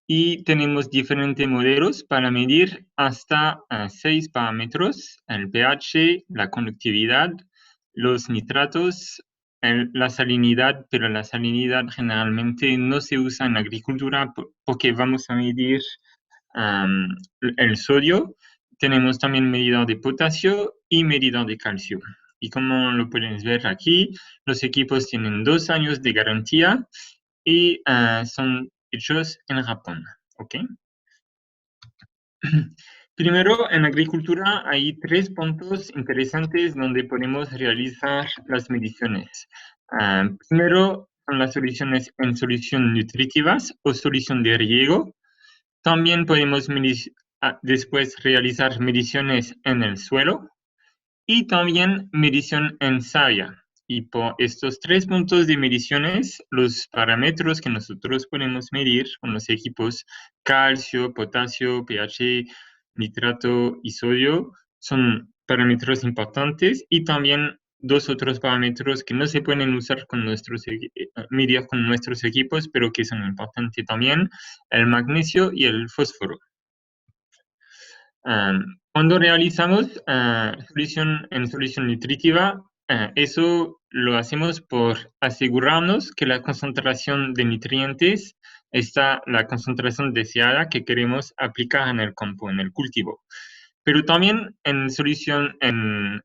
y tenemos diferentes modelos para medir hasta 6 parámetros: el pH, la conductividad, los nitratos, la salinidad, pero la salinidad generalmente no se usa en agricultura porque vamos a medir am, el sodio. Tenemos también medidor de potasio y medidor de calcio. Y como lo pueden ver aquí, los equipos tienen 2 años de garantía y son hechos en Japón. ¿Ok? Primero, en agricultura hay 3 puntos interesantes donde podemos realizar las mediciones. Primero, son las soluciones en solución nutritivas o solución de riego. También podemos después realizar mediciones en el suelo y también medición en savia. Y por estos 3 puntos de mediciones, los parámetros que nosotros podemos medir con los equipos calcio, potasio, pH, nitrato y sodio son parámetros importantes, y también 2 otros parámetros que no se pueden usar con medir con nuestros equipos, pero que son importantes también: el magnesio y el fósforo. Cuando realizamos solución nutritiva, eso lo hacemos por asegurarnos que la concentración de nutrientes está la concentración deseada que queremos aplicar en el campo, en el cultivo. Pero también en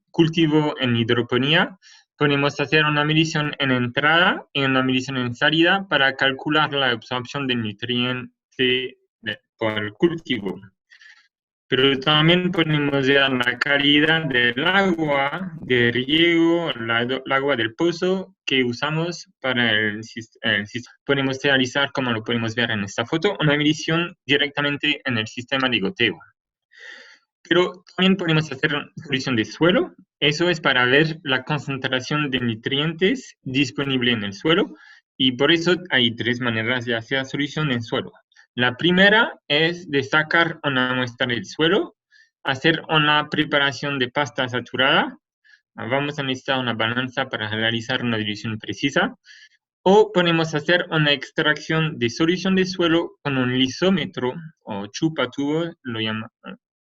cultivo en hidroponía, podemos hacer una medición en entrada y una medición en salida para calcular la absorción de nutrientes por el cultivo. Pero también podemos ver la calidad del agua de riego, el agua del pozo que usamos para el sistema. Podemos realizar, como lo podemos ver en esta foto, una medición directamente en el sistema de goteo. Pero también podemos hacer solución de suelo. Eso es para ver la concentración de nutrientes disponible en el suelo, y por eso hay 3 maneras de hacer solución en suelo. La primera es de sacar una muestra del suelo, hacer una preparación de pasta saturada. Vamos a necesitar una balanza para realizar una dilución precisa. O podemos hacer una extracción de solución de suelo con un lisómetro o chupatubo,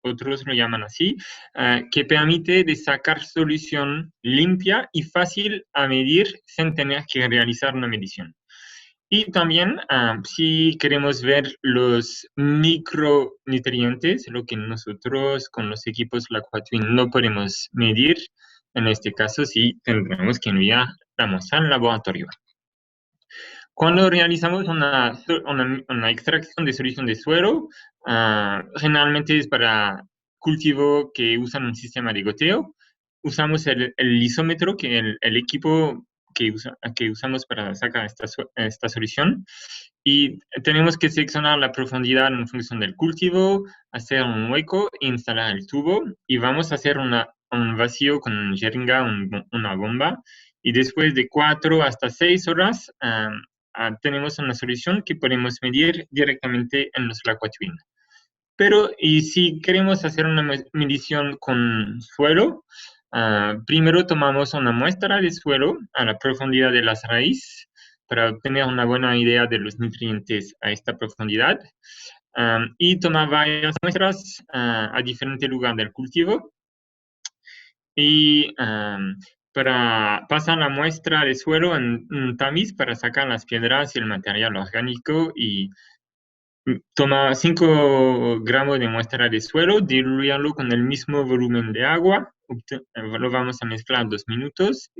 otros lo llaman así, que permite de sacar solución limpia y fácil a medir sin tener que realizar una medición. Y también, si queremos ver los micronutrientes, lo que nosotros con los equipos LaQuaTwin no podemos medir, en este caso sí tendremos que enviar la muestra al laboratorio. Cuando realizamos una extracción de solución de suelo, generalmente es para cultivo que usan un sistema de goteo. Usamos el lisómetro, que el equipo que usamos para sacar esta solución, y tenemos que seleccionar la profundidad en función del cultivo, hacer un hueco, instalar el tubo, y vamos a hacer un vacío con una jeringa, una bomba, y después de 4 hasta 6 horas tenemos una solución que podemos medir directamente en los LaQuaTwin. Pero, y si queremos hacer una medición con suelo, primero tomamos una muestra de suelo a la profundidad de las raíces para obtener una buena idea de los nutrientes a esta profundidad, y tomar varias muestras a diferentes lugares del cultivo, y para pasar la muestra de suelo en un tamiz para sacar las piedras y el material orgánico, y toma 5 gramos de muestra de suelo, diluirlo con el mismo volumen de agua, lo vamos a mezclar 2 minutos,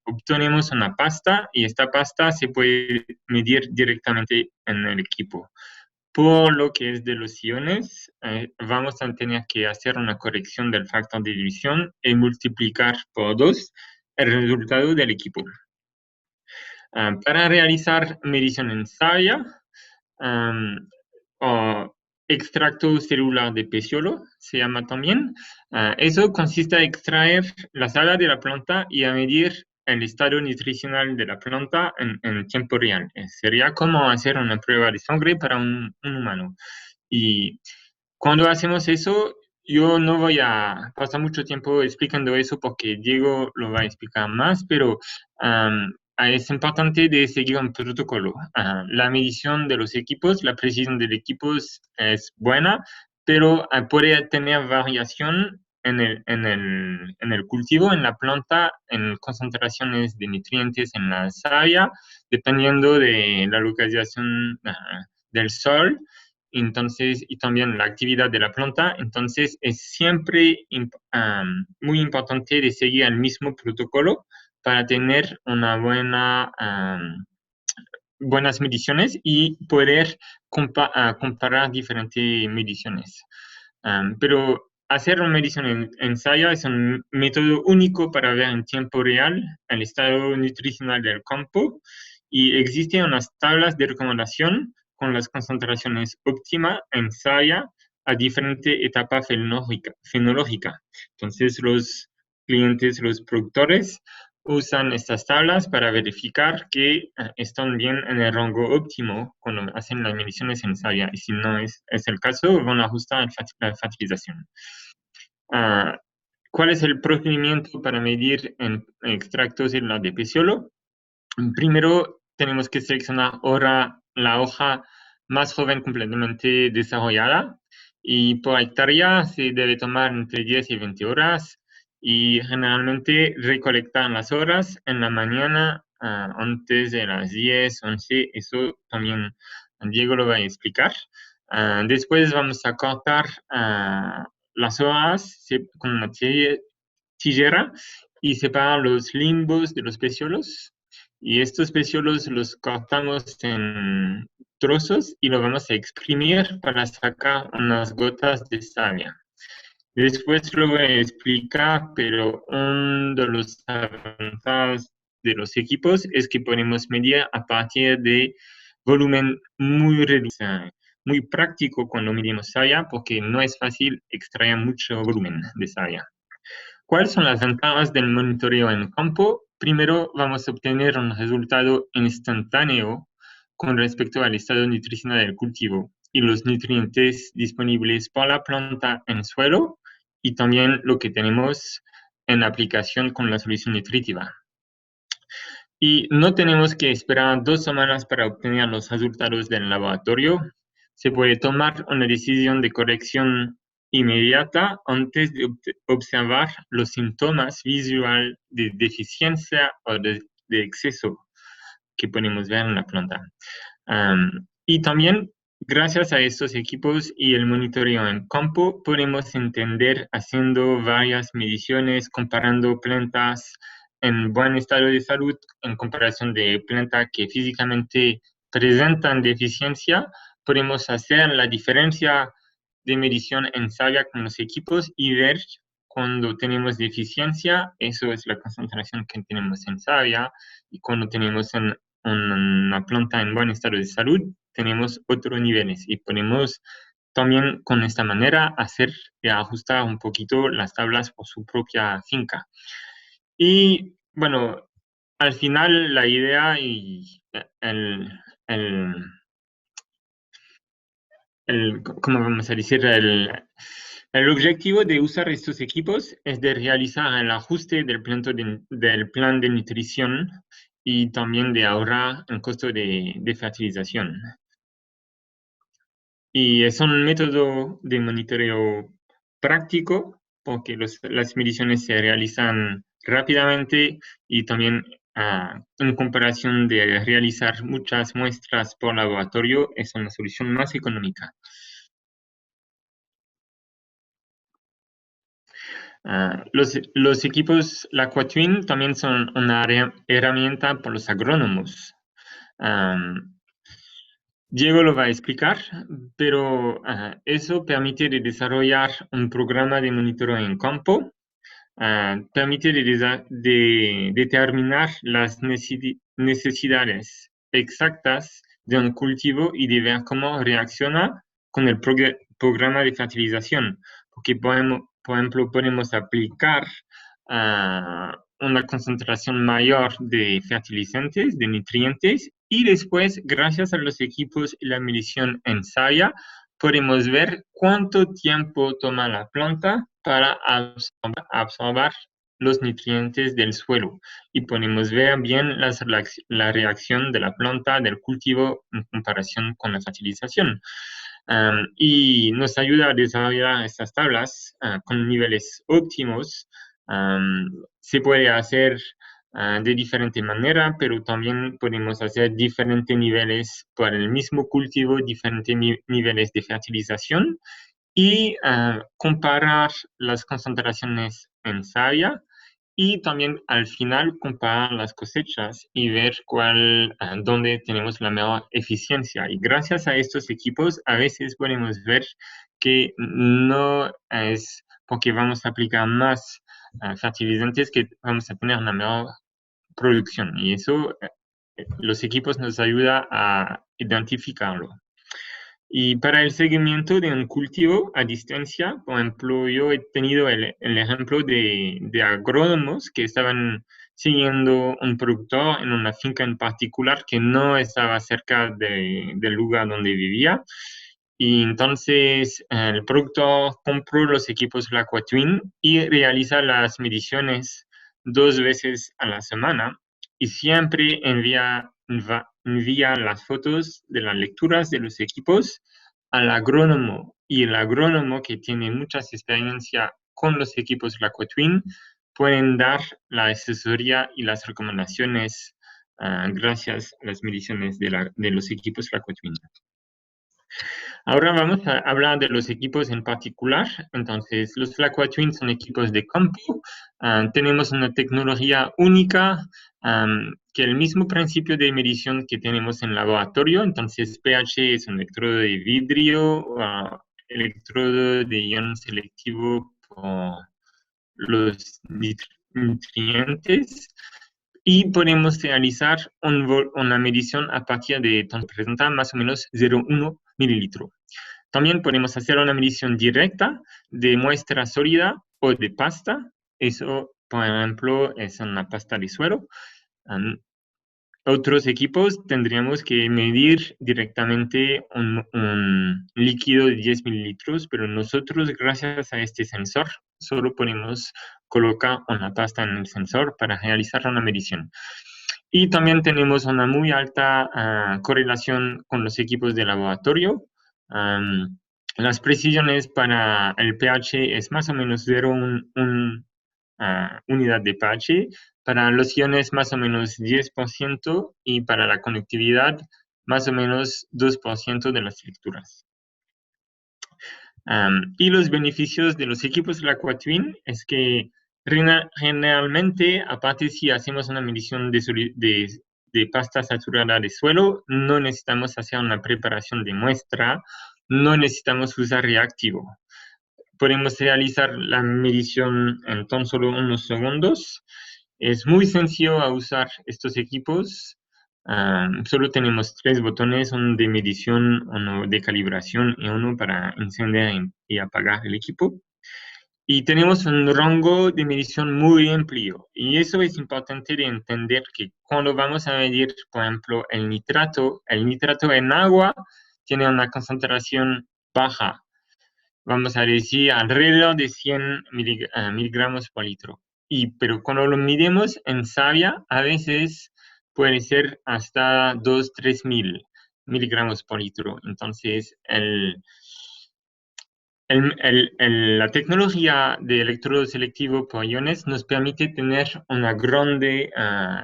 obtenemos una pasta, y esta pasta se puede medir directamente en el equipo. Por lo que es de los iones, vamos a tener que hacer una corrección del factor de división y multiplicar por 2 el resultado del equipo. Para realizar medición en savia, o extracto celular de peciolo, se llama también. Eso consiste en extraer la savia de la planta y a medir el estado nutricional de la planta en tiempo real. Sería como hacer una prueba de sangre para un humano. Y cuando hacemos eso, yo no voy a pasar mucho tiempo explicando eso porque Diego lo va a explicar más, pero es importante de seguir un protocolo. La medición de los equipos, la precisión del equipo es buena, pero puede tener variación en el cultivo, en la planta, en concentraciones de nutrientes en la savia, dependiendo de la localización del sol, entonces, y también la actividad de la planta. Entonces, es siempre muy importante de seguir el mismo protocolo para tener una buenas mediciones y poder comparar diferentes mediciones. Pero hacer una medición en Saya es un método único para ver en tiempo real el estado nutricional del campo, y existen unas tablas de recomendación con las concentraciones óptimas en Saya a diferente etapa fenológica. Entonces, los clientes, los productores, usan estas tablas para verificar que están bien en el rango óptimo cuando hacen las mediciones en savia, y si no es el caso, van a ajustar la fertilización. ¿Cuál es el procedimiento para medir en extractos de peciolo? Primero, tenemos que seleccionar la hoja más joven completamente desarrollada, y por hectárea se debe tomar entre 10 y 20 horas, y generalmente recolectar las horas en la mañana antes de las 10, 11. Eso también Diego lo va a explicar. Después vamos a cortar las hojas con una tijera y separar los limbos de los peciolos. Y estos peciolos los cortamos en trozos y los vamos a exprimir para sacar unas gotas de savia. Después lo voy a explicar, pero uno de los avantados de los equipos es que podemos medir a partir de volumen muy reducido, muy práctico cuando medimos savia, porque no es fácil extraer mucho volumen de savia. ¿Cuáles son las ventajas del monitoreo en campo? Primero, vamos a obtener un resultado instantáneo con respecto al estado nutricional del cultivo y los nutrientes disponibles para la planta en suelo, y también lo que tenemos en aplicación con la solución nutritiva. Y no tenemos que esperar 2 semanas para obtener los resultados del laboratorio. Se puede tomar una decisión de corrección inmediata antes de observar los síntomas visuales de deficiencia o de exceso que podemos ver en la planta. Y también, gracias a estos equipos y el monitoreo en campo, podemos entender haciendo varias mediciones, comparando plantas en buen estado de salud en comparación de plantas que físicamente presentan deficiencia. Podemos hacer la diferencia de medición en savia con los equipos y ver cuando tenemos deficiencia, eso es la concentración que tenemos en savia, y cuando tenemos una planta en buen estado de salud, tenemos otros niveles, y podemos también con esta manera hacer y ajustar un poquito las tablas por su propia finca. Y bueno, al final la idea y ¿cómo vamos a decir? El objetivo de usar estos equipos es de realizar el ajuste del plan de nutrición, y también de ahorrar el costo de fertilización. Y es un método de monitoreo práctico porque las mediciones se realizan rápidamente, y también en comparación de realizar muchas muestras por laboratorio, es una solución más económica. Los equipos, la Quatwin, también son una herramienta para los agrónomos. Diego lo va a explicar, pero eso permite de desarrollar un programa de monitoreo en campo, permite de determinar las necesidades exactas de un cultivo y de ver cómo reacciona con el programa de fertilización, porque por ejemplo podemos aplicar una concentración mayor de fertilizantes, de nutrientes, y después, gracias a los equipos y la medición en savia, podemos ver cuánto tiempo toma la planta para absorber los nutrientes del suelo y podemos ver bien la reacción de la planta, del cultivo en comparación con la fertilización. Y nos ayuda a desarrollar estas tablas con niveles óptimos. Se puede hacer de diferente manera, pero también podemos hacer diferentes niveles para el mismo cultivo, diferentes niveles de fertilización y comparar las concentraciones en savia y también al final comparar las cosechas y ver dónde tenemos la mejor eficiencia. Y gracias a estos equipos a veces podemos ver que no es porque vamos a aplicar más fertilizantes que vamos a tener una mejor producción. Y eso los equipos nos ayudan a identificarlo. Y para el seguimiento de un cultivo a distancia, por ejemplo, yo he tenido el ejemplo de agrónomos que estaban siguiendo un productor en una finca en particular que no estaba cerca del lugar donde vivía. Y entonces el productor compró los equipos Twin y realiza las mediciones 2 veces a la semana y siempre envía las fotos de las lecturas de los equipos al agrónomo. Y el agrónomo, que tiene mucha experiencia con los equipos Twin, pueden dar la asesoría y las recomendaciones gracias a las mediciones de los equipos Twin. Ahora vamos a hablar de los equipos en particular. Entonces, los Twin son equipos de campo. Tenemos una tecnología única, que el mismo principio de medición que tenemos en laboratorio. Entonces, pH es un electrodo de vidrio, electrodo de ion selectivo por los nutrientes. Y podemos realizar una medición a partir de, representa más o menos 0,1 mililitro. También podemos hacer una medición directa de muestra sólida o de pasta. Eso, por ejemplo, es una pasta de suelo. Otros equipos tendríamos que medir directamente un líquido de 10 mililitros, pero nosotros, gracias a este sensor, solo podemos colocar una pasta en el sensor para realizar una medición. Y también tenemos una muy alta correlación con los equipos de laboratorio. Las precisiones para el pH es más o menos 0,1 unidad de pH, para los iones más o menos 10% y para la conectividad más o menos 2% de las lecturas. Y los beneficios de los equipos de la Twin es que generalmente, aparte si hacemos una medición de pasta saturada de suelo, no necesitamos hacer una preparación de muestra, no necesitamos usar reactivo. Podemos realizar la medición en tan solo unos segundos. Es muy sencillo a usar estos equipos. Solo tenemos 3 botones, uno de medición, uno de calibración y uno para encender y apagar el equipo. Y tenemos un rango de medición muy amplio. Y eso es importante de entender que cuando vamos a medir, por ejemplo, el nitrato en agua tiene una concentración baja. Vamos a decir alrededor de 100 miligramos por litro. Pero cuando lo midemos en savia, a veces puede ser hasta 2.000 a 3.000 miligramos por litro. Entonces, la tecnología de electrodo selectivo por iones nos permite tener una grande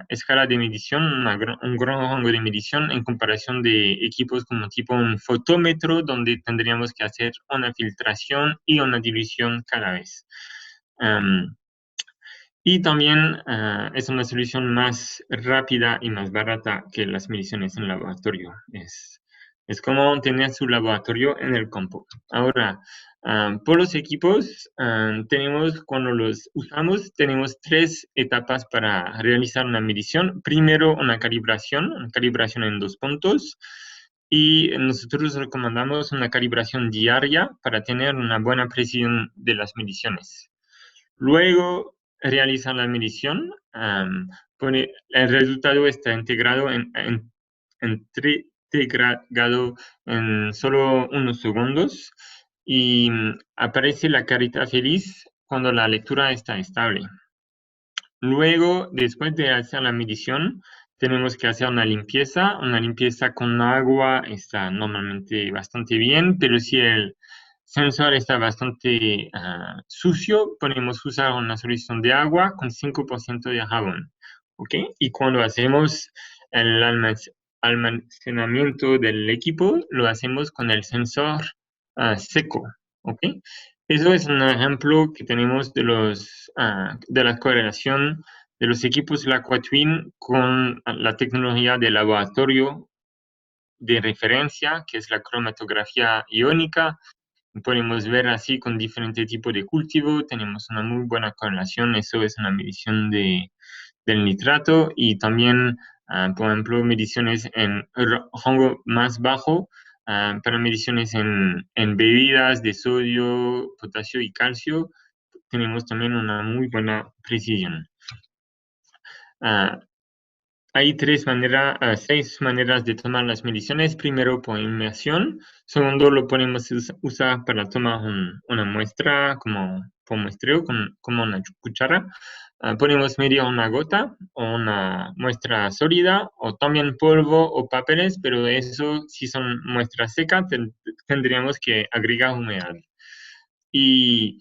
escala de medición, un gran rango de medición en comparación de equipos como tipo un fotómetro, donde tendríamos que hacer una filtración y una dilución cada vez. Y también es una solución más rápida y más barata que las mediciones en laboratorio. Es como tener su laboratorio en el campo. Ahora, por los equipos, cuando los usamos, tenemos 3 etapas para realizar una medición. Primero, una calibración en 2 puntos. Y nosotros recomendamos una calibración diaria para tener una buena precisión de las mediciones. Luego, realizar la medición, el resultado está integrado integrado en solo unos segundos y aparece la carita feliz cuando la lectura está estable. Luego, después de hacer la medición, tenemos que hacer una limpieza. Una limpieza con agua está normalmente bastante bien, pero si el sensor está bastante sucio, podemos usar una solución de agua con 5% de jabón. ¿Ok? Y cuando hacemos el almacenamiento del equipo, lo hacemos con el sensor seco. ¿Ok? Eso es un ejemplo que tenemos de la correlación de los equipos de la Twin con la tecnología de laboratorio de referencia, que es la cromatografía iónica. Podemos ver así con diferentes tipos de cultivo, tenemos una muy buena correlación, eso es una medición del nitrato y también, por ejemplo, mediciones en rango más bajo, para mediciones en bebidas de sodio, potasio y calcio, tenemos también una muy buena precisión. Ah, Hay seis maneras de tomar las mediciones. Primero, por inmersión. Segundo, lo podemos usar para tomar una muestra por muestreo, como una cuchara. Podemos medir una gota o una muestra sólida, o también polvo o papeles, pero eso, si son muestras secas, tendríamos que agregar humedad. Y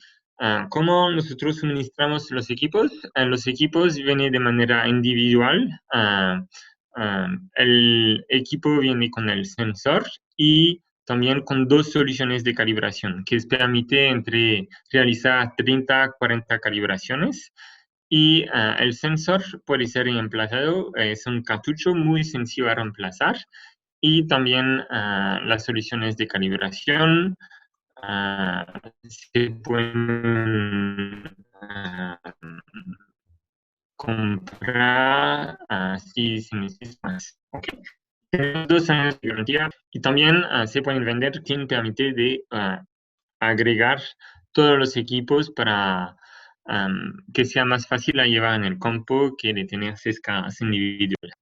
¿cómo nosotros suministramos los equipos? Los equipos vienen de manera individual. El equipo viene con el sensor y también con dos soluciones de calibración, que permite realizar 30 a 40 calibraciones. Y el sensor puede ser reemplazado, es un cartucho muy sencillo a reemplazar. Y también las soluciones de calibración se pueden comprar si se necesita más. Okay. Tenemos 2 años de garantía y también se pueden vender sin permite de agregar todos los equipos para que sea más fácil a llevar en el campo que de tener 6 cajas individuales.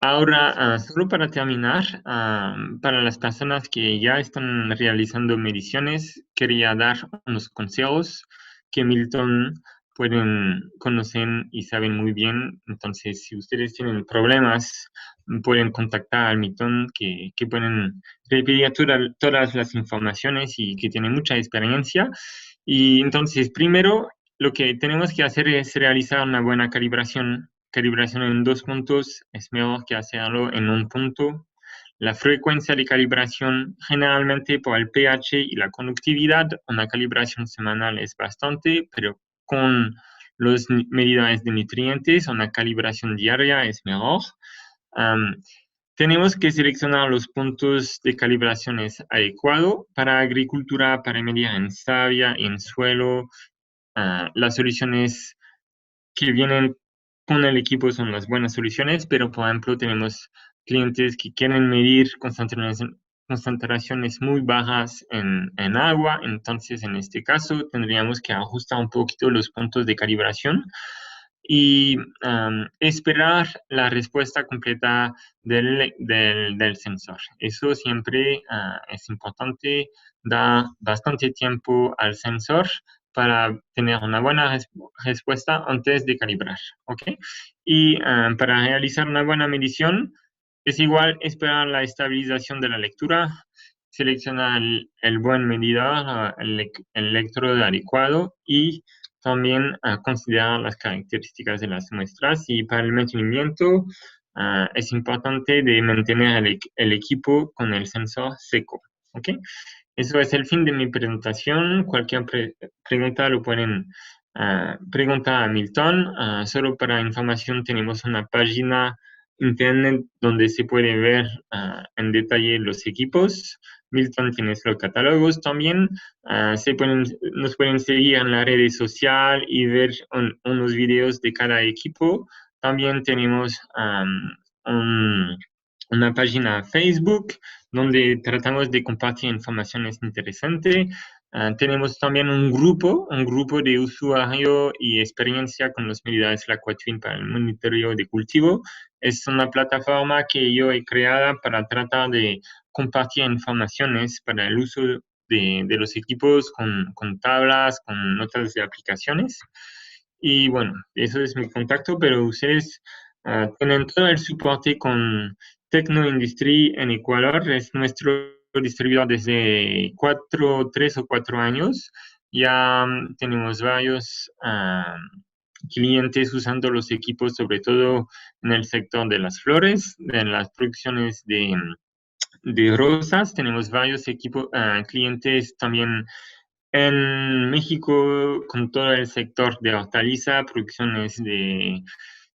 Ahora, solo para terminar, para las personas que ya están realizando mediciones, quería dar unos consejos que Milton pueden conocer y saben muy bien. Entonces, si ustedes tienen problemas, pueden contactar a Milton, que pueden repetir todas las informaciones y que tiene mucha experiencia. Y entonces, primero, lo que tenemos que hacer es realizar una buena calibración en 2 puntos es mejor que hacerlo en un punto. La frecuencia de calibración, generalmente por el pH y la conductividad, una calibración semanal es bastante, pero con los medidores de nutrientes, una calibración diaria es mejor. Tenemos que seleccionar los puntos de calibraciones adecuados para agricultura, para medir en savia, en suelo. Las soluciones que vienen con el equipo son las buenas soluciones, pero por ejemplo tenemos clientes que quieren medir concentraciones muy bajas en agua, entonces en este caso tendríamos que ajustar un poquito los puntos de calibración y esperar la respuesta completa del sensor. Eso siempre es importante, da bastante tiempo al sensor para tener una buena respuesta antes de calibrar. ¿Ok? Y para realizar una buena medición, es igual esperar la estabilización de la lectura, seleccionar el buen medidor, el electrodo adecuado y también considerar las características de las muestras. Y para el mantenimiento es importante de mantener el equipo con el sensor seco. ¿Ok? Eso es el fin de mi presentación. Cualquier pregunta lo pueden preguntar a Milton. Solo para información tenemos una página internet donde se puede ver en detalle los equipos. Milton tiene los catálogos también. Nos pueden seguir en las redes sociales y ver unos videos de cada equipo. También tenemos una página Facebook donde tratamos de compartir informaciones interesantes. Tenemos también un grupo de usuario y experiencia con los medidores Twin para el monitoreo de cultivo. Es una plataforma que yo he creada para tratar de compartir informaciones para el uso de los equipos con tablas, con notas de aplicaciones. Y bueno, eso es mi contacto, pero ustedes tienen todo el soporte con Tecnoindustry en Ecuador. Es nuestro distribuidor desde 3 o 4 años. Ya tenemos varios clientes usando los equipos, sobre todo en el sector de las flores, de las producciones de rosas. Tenemos varios equipos, clientes también en México con todo el sector de hortaliza, producciones de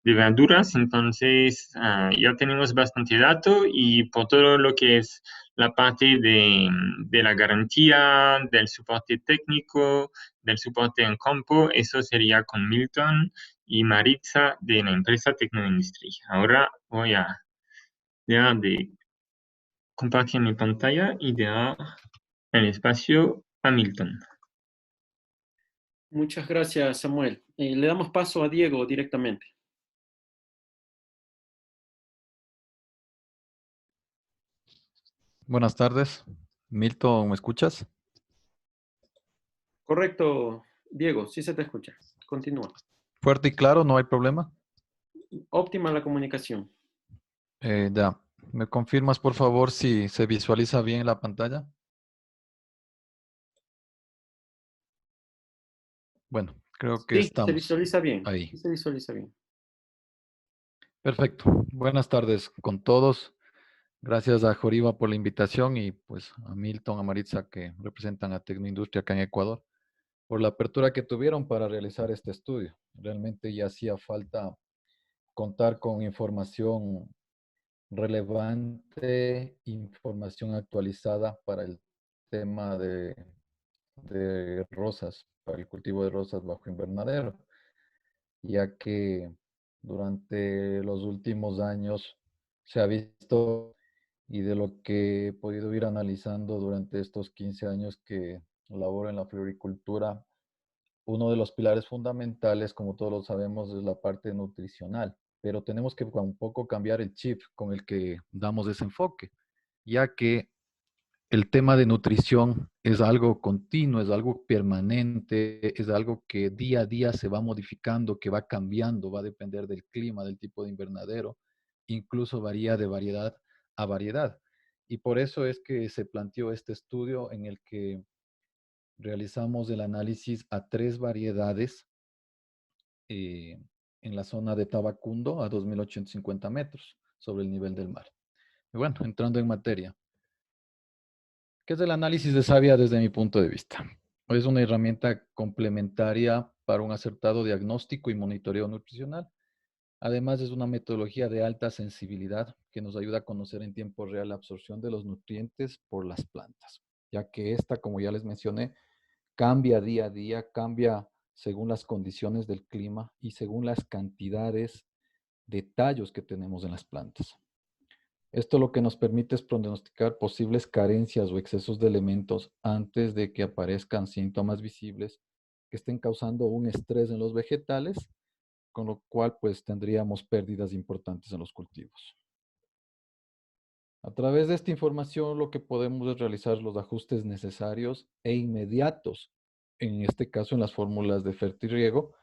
verduras. Entonces ya tenemos bastante dato y por todo lo que es la parte de la garantía, del soporte técnico, del soporte en campo, eso sería con Milton y Maritza de la empresa Tecnoindustry. Ahora voy a dejar de compartir mi pantalla y dejar el espacio a Milton. Muchas gracias, Samuel. Le damos paso a Diego directamente. Buenas tardes. Milton, ¿me escuchas? Correcto, Diego, sí se te escucha. Continúa. Fuerte y claro, no hay problema. Óptima la comunicación. Ya. ¿Me confirmas, por favor, si se visualiza bien la pantalla? Bueno, creo que Sí, se estamos visualiza bien. ahí. Sí, se visualiza bien. Perfecto. Buenas tardes con todos. Gracias a Joriba por la invitación y pues a Milton, a Maritza que representan a Tecnoindustria acá en Ecuador por la apertura que tuvieron para realizar este estudio. Realmente ya hacía falta contar con información relevante, información actualizada para el tema de rosas, para el cultivo de rosas bajo invernadero, ya que durante los últimos años se ha visto y de lo que he podido ir analizando durante estos 15 años que laboro en la floricultura, uno de los pilares fundamentales, como todos lo sabemos, es la parte nutricional, pero tenemos que un poco cambiar el chip con el que damos ese enfoque, ya que el tema de nutrición es algo continuo, es algo permanente, es algo que día a día se va modificando, que va cambiando, va a depender del clima, del tipo de invernadero, incluso varía de variedad a variedad. Y por eso es que se planteó este estudio en el que realizamos el análisis a 3 variedades eh, en la zona de Tabacundo a 2.850 metros sobre el nivel del mar. Y bueno, entrando en materia, ¿qué es el análisis de savia desde mi punto de vista? Es una herramienta complementaria para un acertado diagnóstico y monitoreo nutricional. Además, es una metodología de alta sensibilidad que nos ayuda a conocer en tiempo real la absorción de los nutrientes por las plantas, ya que esta, como ya les mencioné, cambia día a día, cambia según las condiciones del clima y según las cantidades de tallos que tenemos en las plantas. Esto lo que nos permite es pronosticar posibles carencias o excesos de elementos antes de que aparezcan síntomas visibles que estén causando un estrés en los vegetales, con lo cual pues tendríamos pérdidas importantes en los cultivos. A través de esta información lo que podemos es realizar los ajustes necesarios e inmediatos, en este caso en las fórmulas de fertirriego,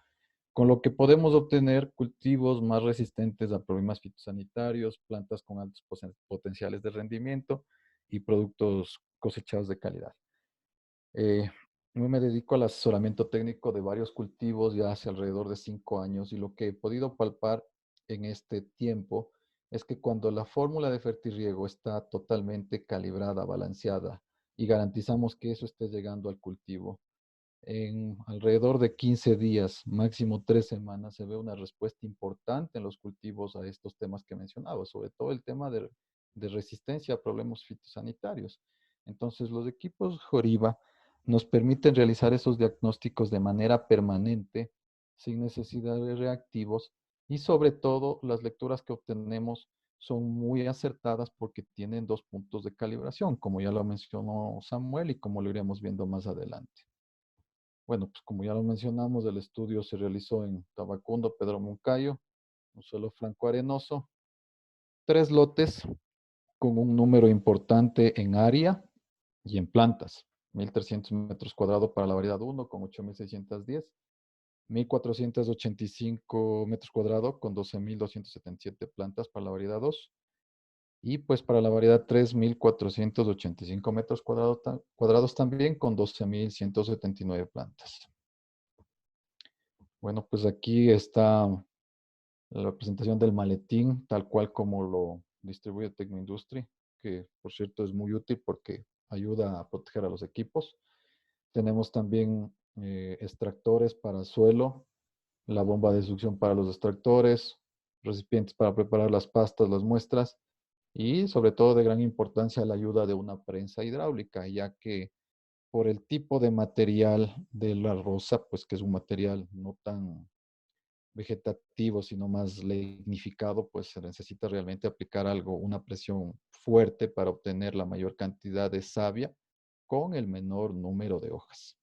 con lo que podemos obtener cultivos más resistentes a problemas fitosanitarios, plantas con altos potenciales de rendimiento y productos cosechados de calidad. Yo me dedico al asesoramiento técnico de varios cultivos ya hace alrededor de 5 años y lo que he podido palpar en este tiempo es que cuando la fórmula de fertirriego está totalmente calibrada, balanceada y garantizamos que eso esté llegando al cultivo, en alrededor de 15 días, máximo 3 semanas, se ve una respuesta importante en los cultivos a estos temas que mencionaba, sobre todo el tema de resistencia a problemas fitosanitarios. Entonces, los equipos Joriba nos permiten realizar esos diagnósticos de manera permanente, sin necesidad de reactivos, y sobre todo las lecturas que obtenemos son muy acertadas porque tienen 2 puntos de calibración, como ya lo mencionó Samuel y como lo iremos viendo más adelante. Bueno, pues como ya lo mencionamos, el estudio se realizó en Tabacundo, Pedro Moncayo, un suelo franco arenoso, 3 lotes con un número importante en área y en plantas, 1.300 metros cuadrados para la variedad 1 con 8.610 1.485 metros cuadrados con 12.277 plantas para la variedad 2. Y pues para la variedad 3, 1.485 metros cuadrados también con 12.179 plantas. Bueno, pues aquí está la presentación del maletín, tal cual como lo distribuye Tecnoindustria, que por cierto es muy útil porque ayuda a proteger a los equipos. Tenemos también extractores para suelo, la bomba de succión para los extractores, recipientes para preparar las pastas, las muestras y sobre todo de gran importancia la ayuda de una prensa hidráulica, ya que por el tipo de material de la rosa, pues que es un material no tan vegetativo, sino más lignificado, pues se necesita realmente aplicar algo, una presión fuerte para obtener la mayor cantidad de savia con el menor número de hojas.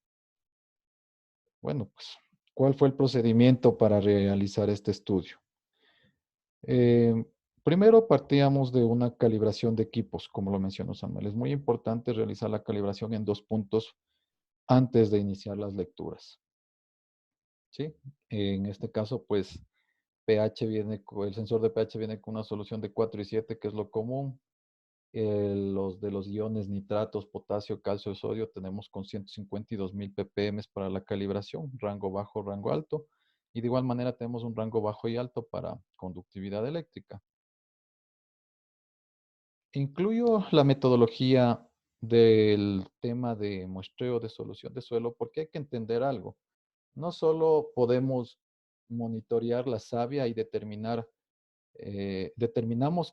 Bueno, pues, ¿cuál fue el procedimiento para realizar este estudio? Eh, Primero partíamos de una calibración de equipos, como lo mencionó Samuel. Es muy importante realizar la calibración en 2 puntos antes de iniciar las lecturas. ¿Sí? En este caso, pues, el sensor de pH viene con una solución de 4 y 7, que es lo común. Los de los iones nitratos, potasio, calcio, sodio, tenemos con 152.000 ppm para la calibración, rango bajo, rango alto. Y de igual manera tenemos un rango bajo y alto para conductividad eléctrica. Incluyo la metodología del tema de muestreo de solución de suelo porque hay que entender algo. No solo podemos monitorear la savia y determinamos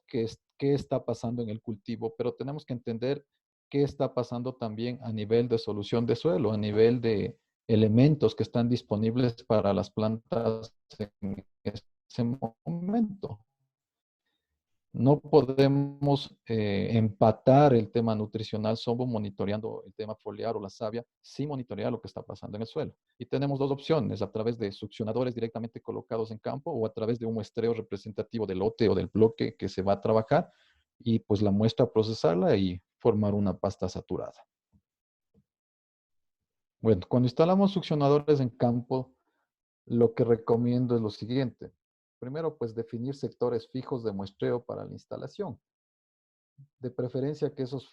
qué está pasando en el cultivo, pero tenemos que entender qué está pasando también a nivel de solución de suelo, a nivel de elementos que están disponibles para las plantas en ese momento. No podemos empatar el tema nutricional solo monitoreando el tema foliar o la savia, sin monitorear lo que está pasando en el suelo. Y tenemos dos opciones, a través de succionadores directamente colocados en campo o a través de un muestreo representativo del lote o del bloque que se va a trabajar y pues la muestra procesarla y formar una pasta saturada. Bueno, cuando instalamos succionadores en campo, lo que recomiendo es lo siguiente. Primero, pues definir sectores fijos de muestreo para la instalación. De preferencia que esos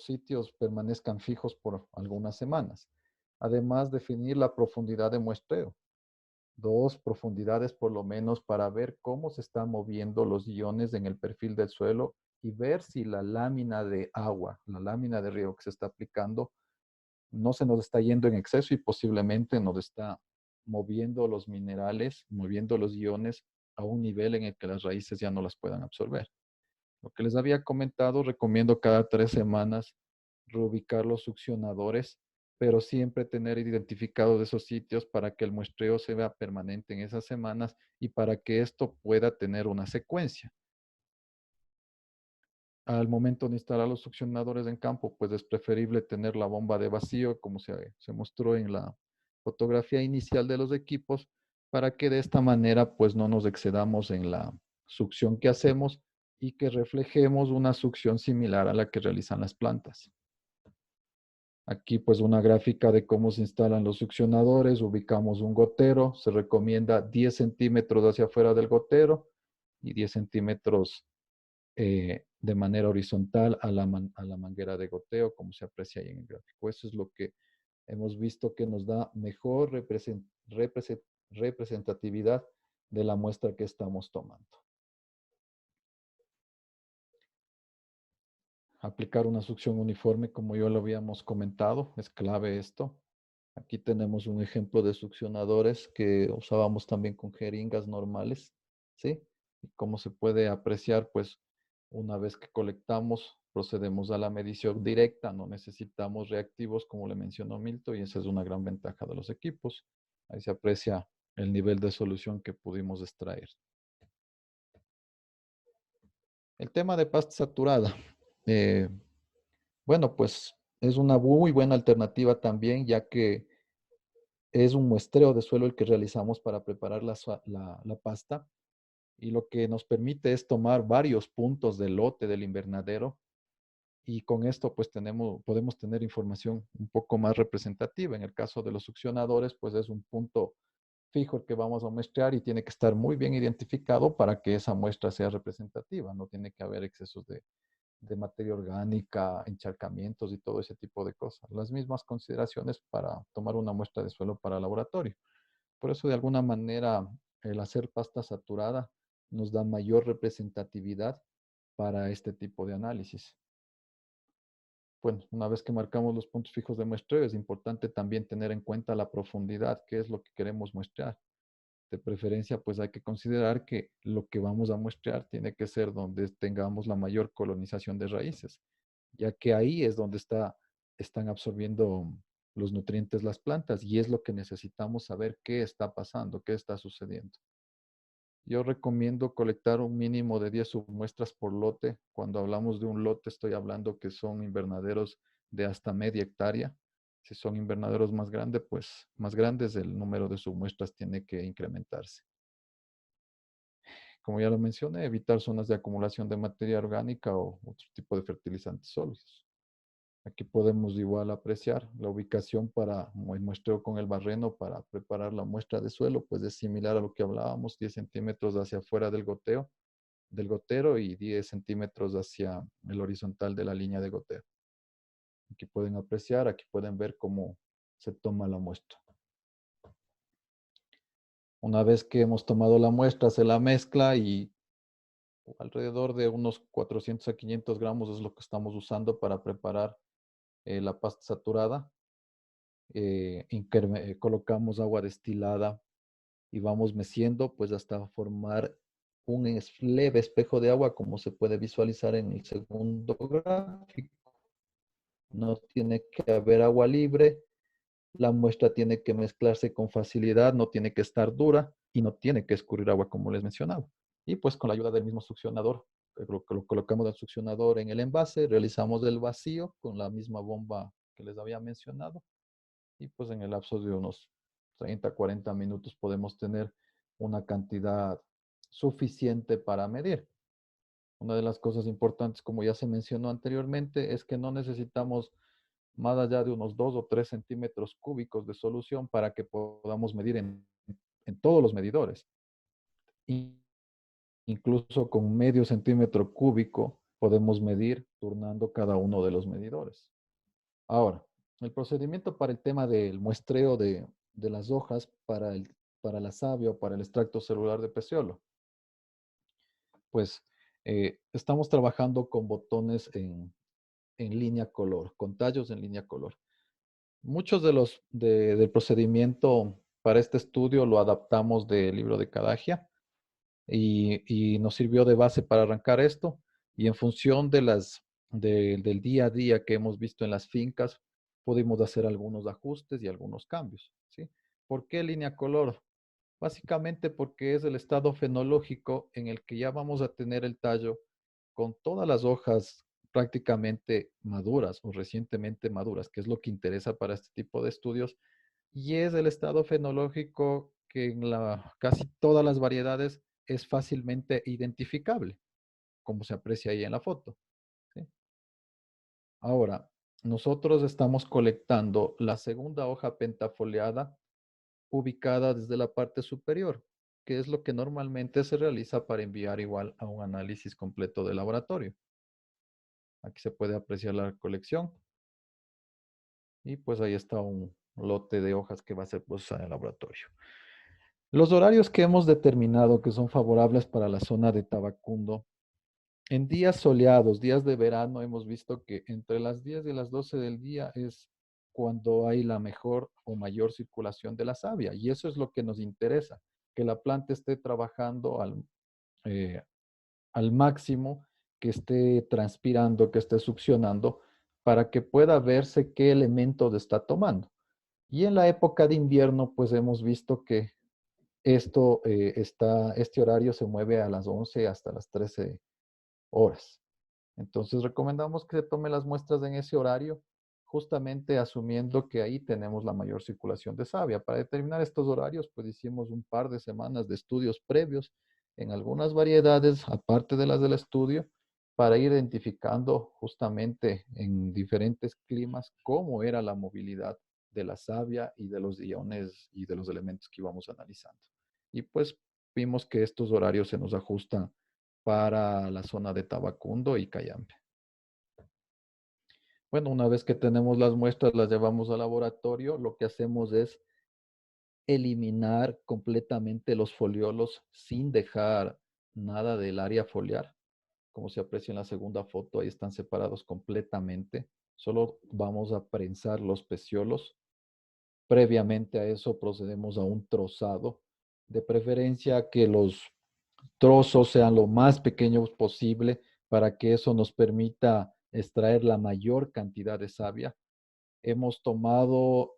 sitios permanezcan fijos por algunas semanas. Además, definir la profundidad de muestreo. 2 profundidades por lo menos para ver cómo se están moviendo los iones en el perfil del suelo y ver si la lámina de agua, la lámina de riego que se está aplicando, no se nos está yendo en exceso y posiblemente nos está moviendo los minerales, moviendo los iones a un nivel en el que las raíces ya no las puedan absorber. Lo que les había comentado, recomiendo cada 3 semanas reubicar los succionadores, pero siempre tener identificados esos sitios para que el muestreo se vea permanente en esas semanas y para que esto pueda tener una secuencia. Al momento de instalar los succionadores en campo, pues es preferible tener la bomba de vacío, como se mostró en la fotografía inicial de los equipos, para que de esta manera pues no nos excedamos en la succión que hacemos y que reflejemos una succión similar a la que realizan las plantas. Aquí pues una gráfica de cómo se instalan los succionadores, ubicamos un gotero, se recomienda 10 centímetros hacia afuera del gotero y 10 centímetros de manera horizontal a la manguera de goteo, como se aprecia ahí en el gráfico. Eso es lo que hemos visto que nos da mejor representatividad de la muestra que estamos tomando. Aplicar una succión uniforme, como ya lo habíamos comentado, es clave esto. Aquí tenemos un ejemplo de succionadores que usábamos también con jeringas normales, ¿sí? Y como se puede apreciar, pues una vez que colectamos, procedemos a la medición directa, no necesitamos reactivos, como le mencionó Milton, y esa es una gran ventaja de los equipos. Ahí se aprecia el nivel de solución que pudimos extraer. El tema de pasta saturada. Eh, bueno, pues es una muy buena alternativa también, ya que es un muestreo de suelo el que realizamos para preparar la pasta y lo que nos permite es tomar varios puntos del lote del invernadero y con esto pues podemos tener información un poco más representativa. En el caso de los succionadores pues es un punto fijo el que vamos a muestrear y tiene que estar muy bien identificado para que esa muestra sea representativa. No tiene que haber excesos de materia orgánica, encharcamientos y todo ese tipo de cosas. Las mismas consideraciones para tomar una muestra de suelo para laboratorio. Por eso, de alguna manera, el hacer pasta saturada nos da mayor representatividad para este tipo de análisis. Bueno, una vez que marcamos los puntos fijos de muestreo, es importante también tener en cuenta la profundidad, qué es lo que queremos muestrear. De preferencia, pues hay que considerar que lo que vamos a muestrear tiene que ser donde tengamos la mayor colonización de raíces, ya que ahí es donde están absorbiendo los nutrientes las plantas y es lo que necesitamos saber qué está pasando, qué está sucediendo. Yo recomiendo colectar un mínimo de 10 submuestras por lote. Cuando hablamos de un lote, estoy hablando que son invernaderos de hasta media hectárea. Si son invernaderos más grandes, pues más grandes, el número de submuestras tiene que incrementarse. Como ya lo mencioné, evitar zonas de acumulación de materia orgánica o otro tipo de fertilizantes sólidos. Aquí podemos igual apreciar la ubicación para el muestreo con el barreno para preparar la muestra de suelo, pues es similar a lo que hablábamos, 10 centímetros hacia afuera del gotero y 10 centímetros hacia el horizontal de la línea de goteo. Aquí pueden apreciar, aquí pueden ver cómo se toma la muestra. Una vez que hemos tomado la muestra, se la mezcla y alrededor de unos 400 a 500 gramos es lo que estamos usando para preparar la pasta saturada. Colocamos agua destilada y vamos meciendo pues hasta formar un leve espejo de agua como se puede visualizar en el segundo gráfico. No tiene que haber agua libre, la muestra tiene que mezclarse con facilidad, no tiene que estar dura y no tiene que escurrir agua como les mencionaba. Y pues con la ayuda del mismo succionador, lo colocamos el succionador en el envase, realizamos el vacío con la misma bomba que les había mencionado y pues en el lapso de unos 30, 40 minutos podemos tener una cantidad suficiente para medir. Una de las cosas importantes, como ya se mencionó anteriormente, es que no necesitamos más allá de unos 2 o 3 centímetros cúbicos de solución para que podamos medir en todos los medidores. Y incluso con medio centímetro cúbico podemos medir turnando cada uno de los medidores. Ahora, el procedimiento para el tema del muestreo de las hojas para la savia o para el extracto celular de peciolo. Pues estamos trabajando con botones en línea color, con tallos en línea color. Muchos del procedimiento para este estudio lo adaptamos del libro de Cadagia y nos sirvió de base para arrancar esto. Y en función del día a día que hemos visto en las fincas, pudimos hacer algunos ajustes y algunos cambios, ¿sí? ¿Por qué línea color? Básicamente porque es el estado fenológico en el que ya vamos a tener el tallo con todas las hojas prácticamente maduras o recientemente maduras, que es lo que interesa para este tipo de estudios, y es el estado fenológico que en casi todas las variedades es fácilmente identificable, como se aprecia ahí en la foto, ¿sí? Ahora, nosotros estamos colectando la segunda hoja pentafoliada ubicada desde la parte superior, que es lo que normalmente se realiza para enviar igual a un análisis completo de laboratorio. Aquí se puede apreciar la colección y pues ahí está un lote de hojas que va a ser procesada en el laboratorio. Los horarios que hemos determinado que son favorables para la zona de Tabacundo, en días soleados, días de verano, hemos visto que entre las 10 y las 12 del día es cuando hay la mejor o mayor circulación de la savia. Y eso es lo que nos interesa, que la planta esté trabajando al máximo, que esté transpirando, que esté succionando, para que pueda verse qué elementos está tomando. Y en la época de invierno, pues hemos visto que este horario se mueve a las 11 hasta las 13 horas. Entonces recomendamos que se tome las muestras en ese horario, justamente asumiendo que ahí tenemos la mayor circulación de savia. Para determinar estos horarios, pues hicimos un par de semanas de estudios previos en algunas variedades, aparte de las del estudio, para ir identificando justamente en diferentes climas cómo era la movilidad de la savia y de los iones y de los elementos que íbamos analizando. Y pues vimos que estos horarios se nos ajustan para la zona de Tabacundo y Cayambe. Bueno, una vez que tenemos las muestras, las llevamos al laboratorio, lo que hacemos es eliminar completamente los foliolos sin dejar nada del área foliar. Como se aprecia en la segunda foto, ahí están separados completamente. Solo vamos a prensar los peciolos. Previamente a eso procedemos a un trozado. De preferencia que los trozos sean lo más pequeños posible para que eso nos permita extraer la mayor cantidad de savia. Hemos tomado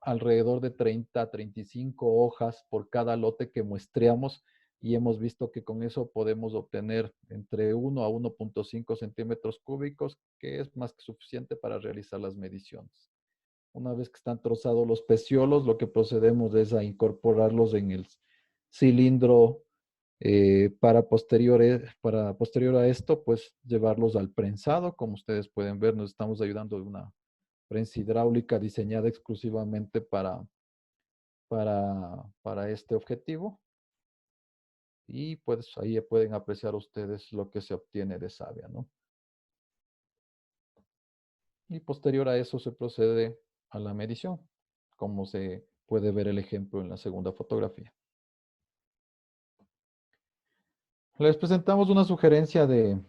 alrededor de 30 a 35 hojas por cada lote que muestreamos y hemos visto que con eso podemos obtener entre 1 a 1.5 centímetros cúbicos, que es más que suficiente para realizar las mediciones. Una vez que están trozados los peciolos, lo que procedemos es a incorporarlos en el cilindro para posterior a esto, pues llevarlos al prensado. Como ustedes pueden ver, nos estamos ayudando de una prensa hidráulica diseñada exclusivamente para este objetivo. Y pues ahí pueden apreciar ustedes lo que se obtiene de savia, ¿no? Y posterior a eso se procede a la medición, como se puede ver el ejemplo en la segunda fotografía. Les presentamos una sugerencia de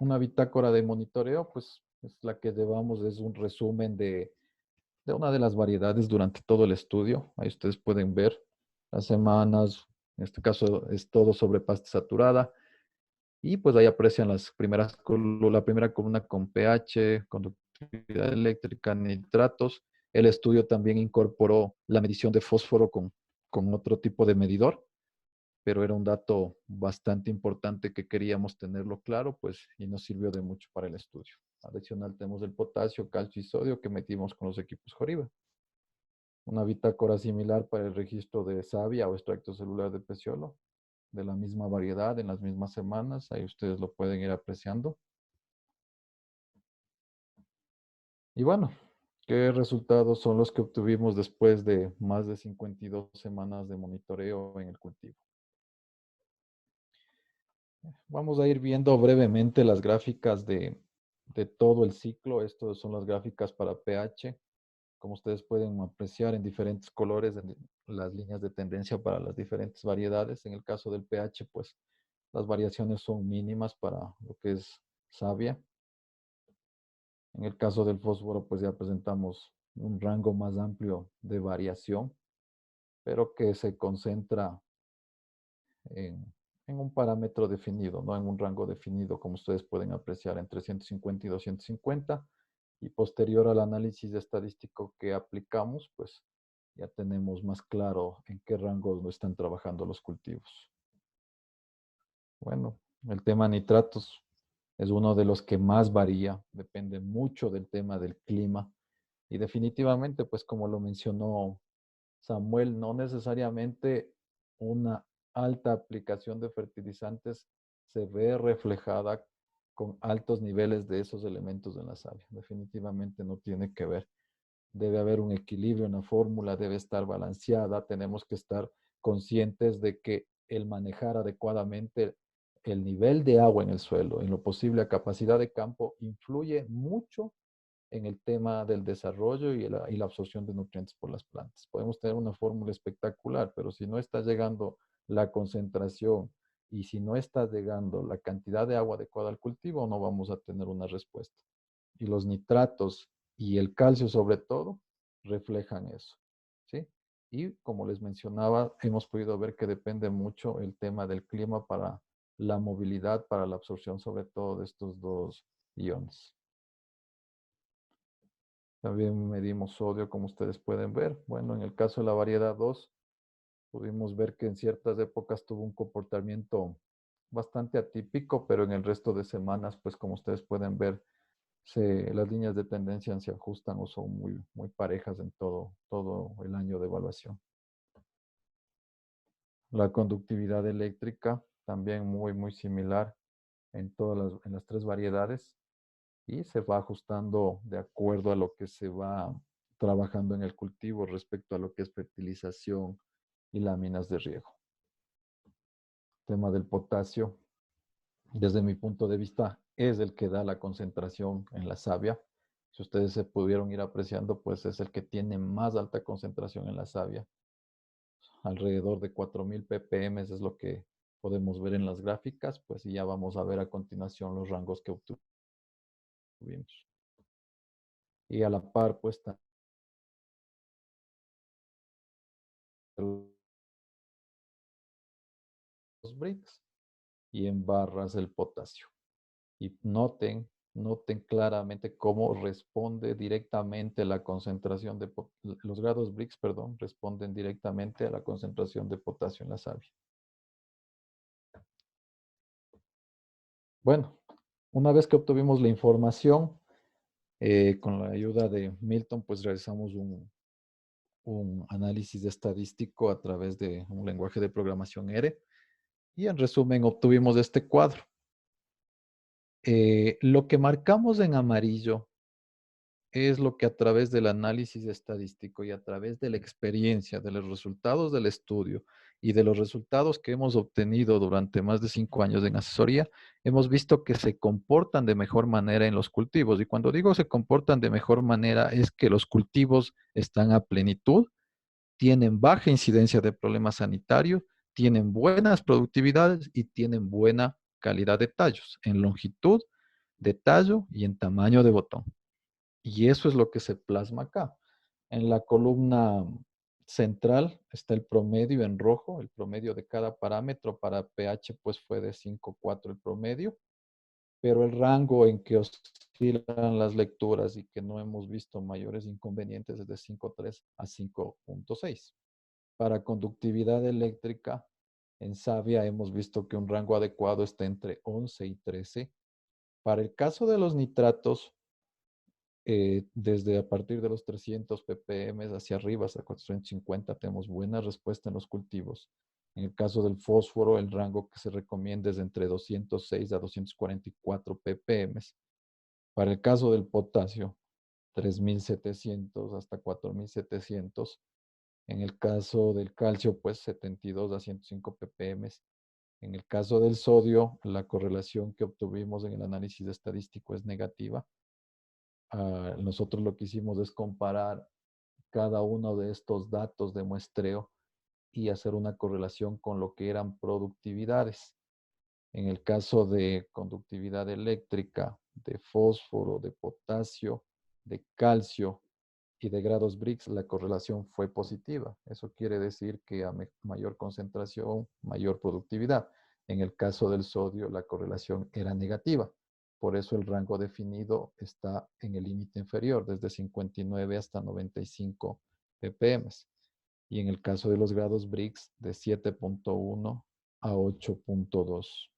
una bitácora de monitoreo, pues es la que llevamos, es un resumen de una de las variedades durante todo el estudio. Ahí ustedes pueden ver las semanas, en este caso es todo sobre pasta saturada. Y pues ahí aprecian la primera columna con pH, conductividad eléctrica, nitratos. El estudio también incorporó la medición de fósforo con otro tipo de medidor, pero era un dato bastante importante que queríamos tenerlo claro, pues, y nos sirvió de mucho para el estudio. Adicional tenemos el potasio, calcio y sodio que metimos con los equipos Joriba. Una bitácora similar para el registro de savia o extracto celular de peciolo, de la misma variedad, en las mismas semanas. Ahí ustedes lo pueden ir apreciando. Y bueno, ¿qué resultados son los que obtuvimos después de más de 52 semanas de monitoreo en el cultivo? Vamos a ir viendo brevemente las gráficas de todo el ciclo. Estas son las gráficas para pH. Como ustedes pueden apreciar en diferentes colores, en las líneas de tendencia para las diferentes variedades. En el caso del pH, pues las variaciones son mínimas para lo que es savia. En el caso del fósforo, pues ya presentamos un rango más amplio de variación, pero que se concentra en un parámetro definido, no en un rango definido, como ustedes pueden apreciar, entre 150 y 250. Y posterior al análisis estadístico que aplicamos, pues ya tenemos más claro en qué rango no están trabajando los cultivos. Bueno, el tema nitratos es uno de los que más varía, depende mucho del tema del clima y definitivamente, pues como lo mencionó Samuel, no necesariamente una alta aplicación de fertilizantes se ve reflejada con altos niveles de esos elementos en la savia. Definitivamente no tiene que ver. Debe haber un equilibrio en la fórmula, debe estar balanceada. Tenemos que estar conscientes de que el manejar adecuadamente el nivel de agua en el suelo, en lo posible a capacidad de campo, influye mucho en el tema del desarrollo y la absorción de nutrientes por las plantas. Podemos tener una fórmula espectacular, pero si no está llegando la concentración y si no está llegando la cantidad de agua adecuada al cultivo, no vamos a tener una respuesta. Y los nitratos y el calcio sobre todo reflejan eso, ¿sí? Y como les mencionaba, hemos podido ver que depende mucho el tema del clima para la movilidad, para la absorción sobre todo de estos dos iones. También medimos sodio, como ustedes pueden ver. Bueno, en el caso de la variedad 2, pudimos ver que en ciertas épocas tuvo un comportamiento bastante atípico, pero en el resto de semanas, pues como ustedes pueden ver, las líneas de tendencia se ajustan o son muy, muy parejas en todo el año de evaluación. La conductividad eléctrica también muy, muy similar en en las tres variedades y se va ajustando de acuerdo a lo que se va trabajando en el cultivo respecto a lo que es fertilización y láminas de riego. Tema del potasio, desde mi punto de vista, es el que da la concentración en la savia. Si ustedes se pudieron ir apreciando, pues es el que tiene más alta concentración en la savia. Alrededor de 4000 ppm es lo que podemos ver en las gráficas, pues y ya vamos a ver a continuación los rangos que obtuvimos. Y a la par, pues los bricks y en barras el potasio. Y noten claramente cómo responde directamente la concentración de los grados Brix, perdón, responden directamente a la concentración de potasio en la savia. Bueno, una vez que obtuvimos la información, con la ayuda de Milton, pues realizamos un análisis estadístico a través de un lenguaje de programación R y en resumen obtuvimos este cuadro. Lo que marcamos en amarillo es lo que a través del análisis estadístico y a través de la experiencia, de los resultados del estudio y de los resultados que hemos obtenido durante más de 5 años en asesoría, hemos visto que se comportan de mejor manera en los cultivos. Y cuando digo se comportan de mejor manera es que los cultivos están a plenitud, tienen baja incidencia de problemas sanitarios, tienen buenas productividades y tienen buena calidad de tallos en longitud de tallo y en tamaño de botón. Y eso es lo que se plasma acá. En la columna central está el promedio en rojo, el promedio de cada parámetro. Para pH pues fue de 5,4 el promedio, pero el rango en que oscilan las lecturas y que no hemos visto mayores inconvenientes es de 5,3 a 5,6. Para conductividad eléctrica, en savia hemos visto que un rango adecuado está entre 11 y 13. Para el caso de los nitratos, desde a partir de los 300 ppm hacia arriba, hasta 450, tenemos buena respuesta en los cultivos. En el caso del fósforo, el rango que se recomienda es entre 206 a 244 ppm. Para el caso del potasio, 3700 hasta 4700. En el caso del calcio, pues 72 a 105 ppm. En el caso del sodio, la correlación que obtuvimos en el análisis estadístico es negativa. Nosotros lo que hicimos es comparar cada uno de estos datos de muestreo y hacer una correlación con lo que eran productividades. En el caso de conductividad eléctrica, de fósforo, de potasio, de calcio y de grados Brix, la correlación fue positiva. Eso quiere decir que a mayor concentración, mayor productividad. En el caso del sodio, la correlación era negativa. Por eso el rango definido está en el límite inferior, desde 59 hasta 95 ppm. Y en el caso de los grados Brix, de 7,1 a 8,2.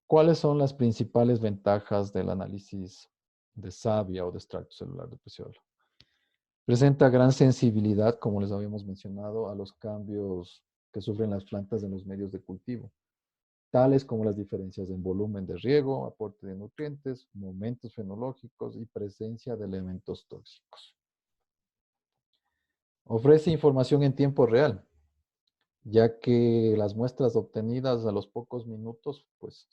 ¿Cuáles son las principales ventajas del análisis de savia o de extracto celular de peciolo? Presenta gran sensibilidad, como les habíamos mencionado, a los cambios que sufren las plantas en los medios de cultivo, tales como las diferencias en volumen de riego, aporte de nutrientes, momentos fenológicos y presencia de elementos tóxicos. Ofrece información en tiempo real, ya que las muestras obtenidas a los pocos minutos pues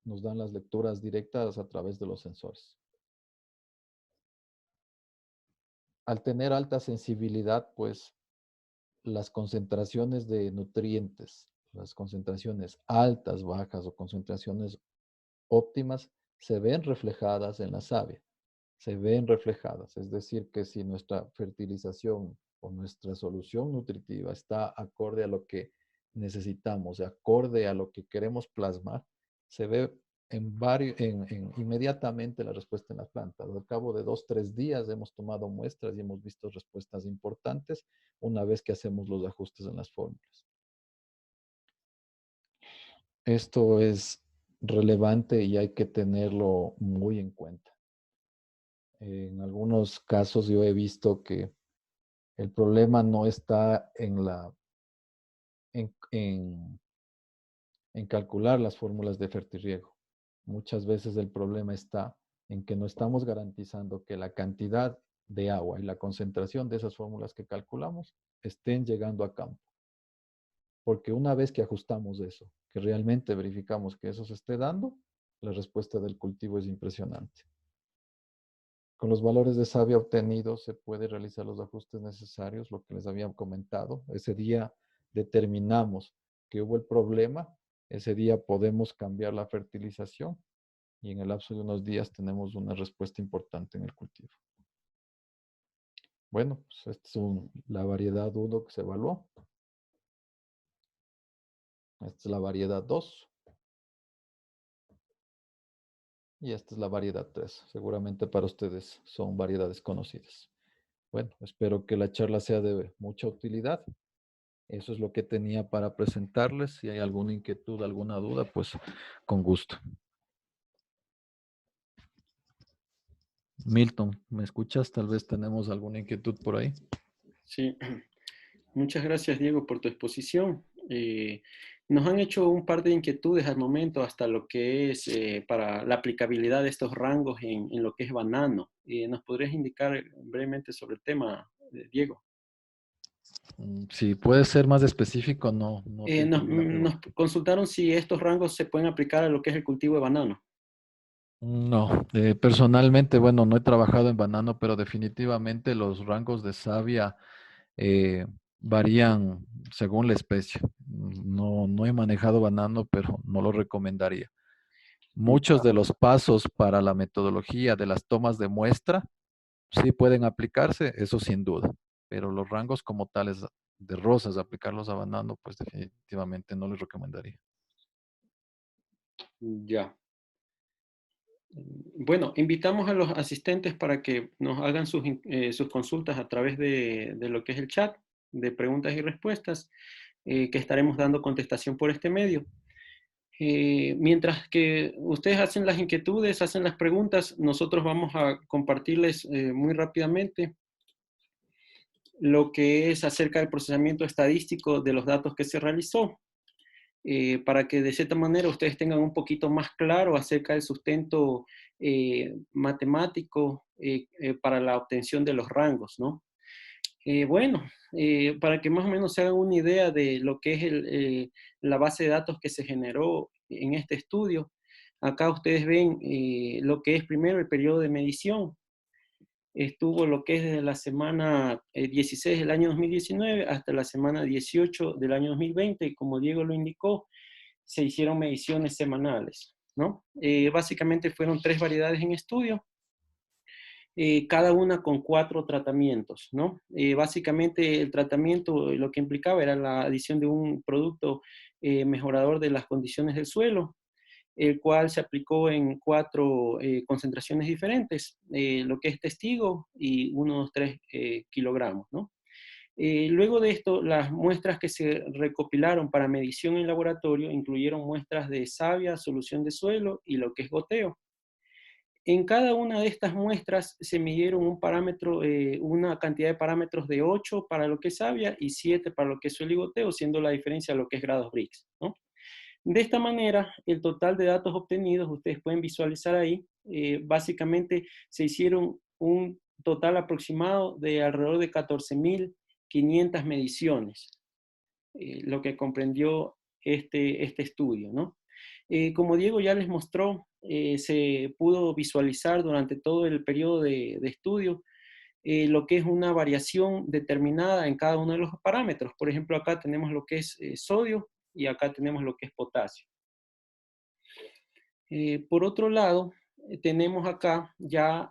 nos dan las lecturas directas a través de los sensores. Al tener alta sensibilidad, pues las concentraciones de nutrientes, las concentraciones altas, bajas o concentraciones óptimas se ven reflejadas en la savia, se ven reflejadas. Es decir, que si nuestra fertilización o nuestra solución nutritiva está acorde a lo que necesitamos, acorde a lo que queremos plasmar, se ve inmediatamente la respuesta en la planta. Al cabo de 2-3 días hemos tomado muestras y hemos visto respuestas importantes una vez que hacemos los ajustes en las fórmulas. Esto es relevante y hay que tenerlo muy en cuenta. En algunos casos yo he visto que el problema no está en calcular las fórmulas de fertirriego. Muchas veces el problema está en que no estamos garantizando que la cantidad de agua y la concentración de esas fórmulas que calculamos estén llegando a campo. Porque una vez que ajustamos eso, que realmente verificamos que eso se esté dando, la respuesta del cultivo es impresionante. Con los valores de savia obtenidos se puede realizar los ajustes necesarios, lo que les había comentado. Ese día determinamos que hubo el problema, ese día podemos cambiar la fertilización y en el lapso de unos días tenemos una respuesta importante en el cultivo. Bueno, pues esta es la variedad 1 que se evaluó. Esta es la variedad 2. Y esta es la variedad 3. Seguramente para ustedes son variedades conocidas. Bueno, espero que la charla sea de mucha utilidad. Eso es lo que tenía para presentarles. Si hay alguna inquietud, alguna duda, pues con gusto. Milton, ¿me escuchas? Tal vez tenemos alguna inquietud por ahí. Sí, muchas gracias, Diego, por tu exposición. Nos han hecho un par de inquietudes al momento hasta lo que es para la aplicabilidad de estos rangos en lo que es banano. ¿Nos podrías indicar brevemente sobre el tema, Diego? Si puede ser más específico, no te entendí la Nos pregunta. consultaron si estos rangos se pueden aplicar a lo que es el cultivo de banano. No, personalmente, bueno, no he trabajado en banano, pero definitivamente los rangos de savia varían según la especie. No he manejado banano, pero no lo recomendaría. Muchos de los pasos para la metodología de las tomas de muestra sí pueden aplicarse, eso sin duda, pero los rangos como tales de rosas, aplicarlos a banano, pues definitivamente no les recomendaría. Ya. Bueno, invitamos a los asistentes para que nos hagan sus consultas a través de lo que es el chat de preguntas y respuestas, que estaremos dando contestación por este medio. Mientras que ustedes hacen las inquietudes, hacen las preguntas, nosotros vamos a compartirles muy rápidamente lo que es acerca del procesamiento estadístico de los datos que se realizó, para que de cierta manera ustedes tengan un poquito más claro acerca del sustento matemático para la obtención de los rangos, ¿no? Bueno, para que más o menos se hagan una idea de lo que es la base de datos que se generó en este estudio, acá ustedes ven lo que es primero el periodo de medición. Estuvo lo que es desde la semana 16 del año 2019 hasta la semana 18 del año 2020, y como Diego lo indicó, se hicieron mediciones semanales, ¿no? Básicamente fueron 3 variedades en estudio, cada una con 4 tratamientos, ¿no? Básicamente el tratamiento lo que implicaba era la adición de un producto mejorador de las condiciones del suelo, el cual se aplicó en 4 concentraciones diferentes, lo que es testigo y unos 3 kilogramos, ¿no? Luego de esto, las muestras que se recopilaron para medición en laboratorio incluyeron muestras de savia, solución de suelo y lo que es goteo. En cada una de estas muestras se midieron un parámetro, una cantidad de parámetros de 8 para lo que es savia y 7 para lo que es suelo y goteo, siendo la diferencia lo que es grados Brix, ¿no? De esta manera, el total de datos obtenidos, ustedes pueden visualizar ahí, básicamente se hicieron un total aproximado de alrededor de 14.500 mediciones, lo que comprendió este estudio, ¿no? Como Diego ya les mostró, se pudo visualizar durante todo el periodo de estudio lo que es una variación determinada en cada uno de los parámetros. Por ejemplo, acá tenemos lo que es sodio y acá tenemos lo que es potasio. Por otro lado, tenemos acá ya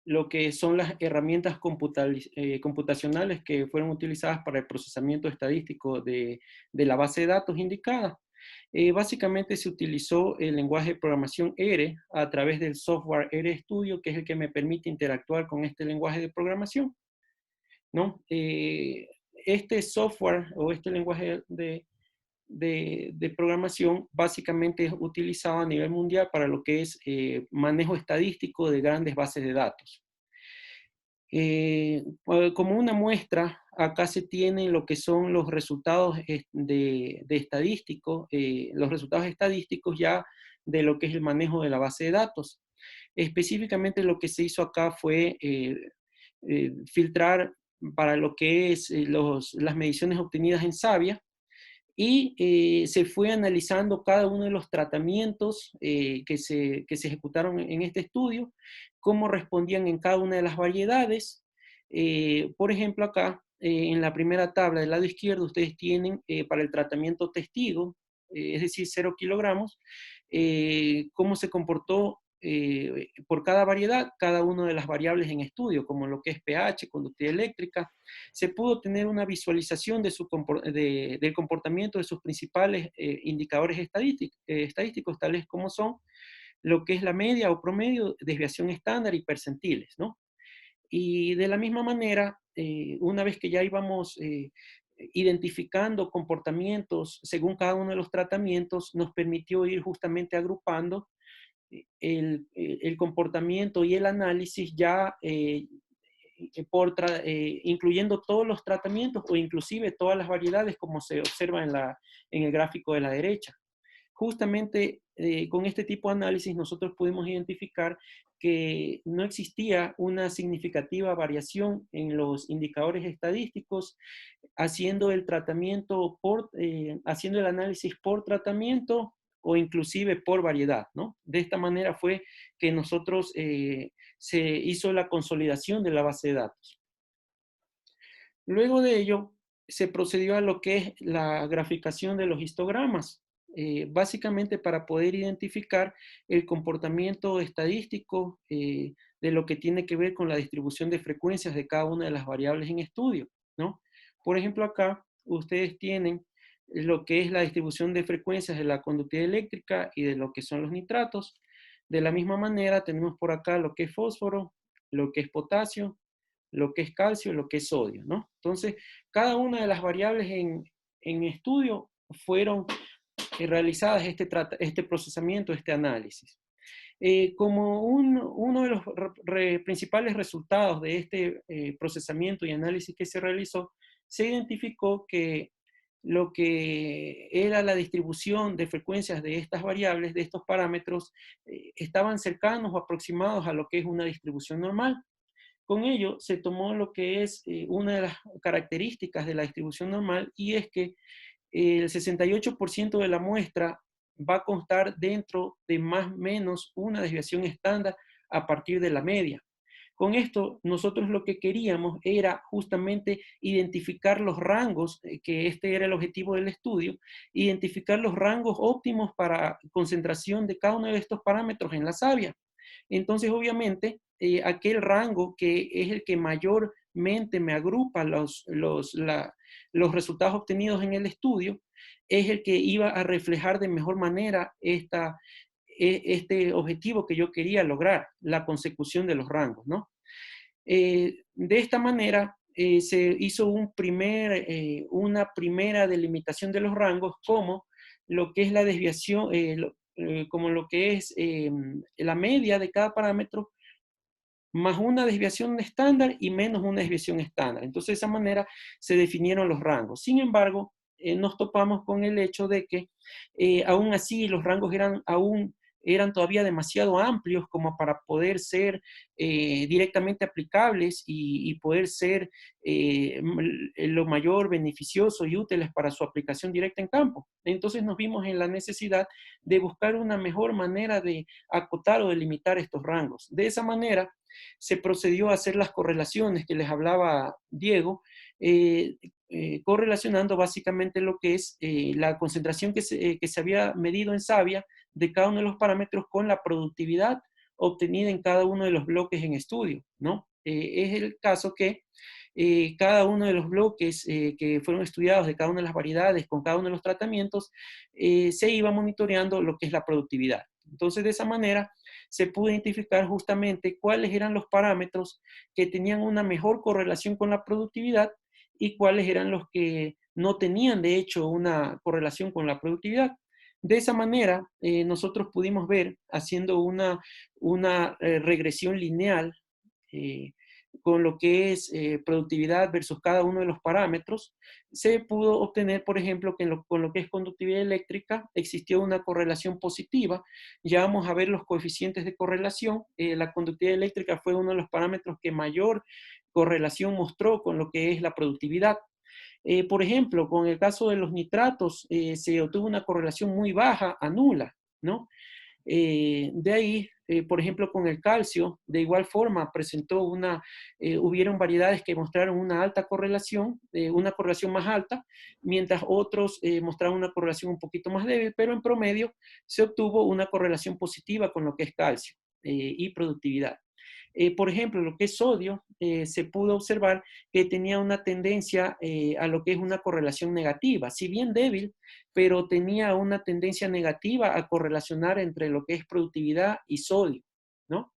lo que son las herramientas computacionales que fueron utilizadas para el procesamiento estadístico de la base de datos indicada. Básicamente se utilizó el lenguaje de programación R a través del software RStudio, que es el que me permite interactuar con este lenguaje de programación, ¿no? Este software o este lenguaje de programación básicamente es utilizado a nivel mundial para lo que es manejo estadístico de grandes bases de datos. Como una muestra, acá se tienen lo que son los resultados de estadísticos, los resultados estadísticos ya de lo que es el manejo de la base de datos. Específicamente lo que se hizo acá fue filtrar para lo que es las mediciones obtenidas en savia, y se fue analizando cada uno de los tratamientos que se ejecutaron en este estudio, cómo respondían en cada una de las variedades. Por ejemplo, acá en la primera tabla del lado izquierdo ustedes tienen para el tratamiento testigo, es decir, 0 kilogramos, cómo se comportó por cada variedad, cada una de las variables en estudio, como lo que es pH, conductividad eléctrica. Se pudo tener una visualización del comportamiento de sus principales indicadores estadísticos, tales como son lo que es la media o promedio, desviación estándar y percentiles, ¿no? Y de la misma manera, una vez que ya íbamos identificando comportamientos según cada uno de los tratamientos, nos permitió ir justamente agrupando el comportamiento y el análisis ya incluyendo todos los tratamientos o inclusive todas las variedades, como se observa en el gráfico de la derecha. Justamente con este tipo de análisis nosotros pudimos identificar que no existía una significativa variación en los indicadores estadísticos, haciendo el haciendo el análisis por tratamiento o inclusive por variedad, ¿no? De esta manera fue que nosotros se hizo la consolidación de la base de datos. Luego de ello, se procedió a lo que es la graficación de los histogramas, básicamente para poder identificar el comportamiento estadístico de lo que tiene que ver con la distribución de frecuencias de cada una de las variables en estudio, ¿no? Por ejemplo, acá ustedes tienen lo que es la distribución de frecuencias de la conductividad eléctrica y de lo que son los nitratos. De la misma manera, tenemos por acá lo que es fósforo, lo que es potasio, lo que es calcio, lo que es sodio, ¿no? Entonces, cada una de las variables en estudio fueron realizadas este procesamiento, este análisis. Como uno de los principales resultados de este procesamiento y análisis que se realizó, se identificó que lo que era la distribución de frecuencias de estas variables, de estos parámetros, estaban cercanos o aproximados a lo que es una distribución normal. Con ello se tomó lo que es una de las características de la distribución normal, y es que el 68% de la muestra va a constar dentro de más o menos una desviación estándar a partir de la media. Con esto, nosotros lo que queríamos era justamente identificar los rangos, que este era el objetivo del estudio, identificar los rangos óptimos para concentración de cada uno de estos parámetros en la savia. Entonces, obviamente, aquel rango que es el que mayormente me agrupa los resultados obtenidos en el estudio, es el que iba a reflejar de mejor manera este objetivo que yo quería lograr, la consecución de los rangos, ¿no? De esta manera, se hizo una primera delimitación de los rangos, como lo que es la desviación, como lo que es la media de cada parámetro, más una desviación estándar y menos una desviación estándar. Entonces, de esa manera se definieron los rangos. Sin embargo, nos topamos con el hecho de que aún así los rangos eran todavía demasiado amplios como para poder ser directamente aplicables y poder ser lo mayor beneficioso y útiles para su aplicación directa en campo. Entonces nos vimos en la necesidad de buscar una mejor manera de acotar o delimitar estos rangos. De esa manera se procedió a hacer las correlaciones que les hablaba Diego, correlacionando básicamente lo que es la concentración que se había medido en savia de cada uno de los parámetros con la productividad obtenida en cada uno de los bloques en estudio, ¿no? Es el caso que cada uno de los bloques que fueron estudiados de cada una de las variedades con cada uno de los tratamientos, se iba monitoreando lo que es la productividad. Entonces, de esa manera, se pudo identificar justamente cuáles eran los parámetros que tenían una mejor correlación con la productividad y cuáles eran los que no tenían, de hecho, una correlación con la productividad. De esa manera, nosotros pudimos ver, haciendo una regresión lineal con lo que es productividad versus cada uno de los parámetros, se pudo obtener, por ejemplo, que con lo que es conductividad eléctrica existió una correlación positiva. Ya vamos a ver los coeficientes de correlación. La conductividad eléctrica fue uno de los parámetros que mayor correlación mostró con lo que es la productividad. Por ejemplo, con el caso de los nitratos, se obtuvo una correlación muy baja a nula, ¿no? De ahí, por ejemplo, con el calcio, de igual forma, hubieron variedades que mostraron una alta correlación, una correlación más alta, mientras otros mostraron una correlación un poquito más débil, pero en promedio se obtuvo una correlación positiva con lo que es calcio y productividad. Por ejemplo, lo que es sodio, se pudo observar que tenía una tendencia a lo que es una correlación negativa, si bien débil, pero tenía una tendencia negativa a correlacionar entre lo que es productividad y sodio, ¿no?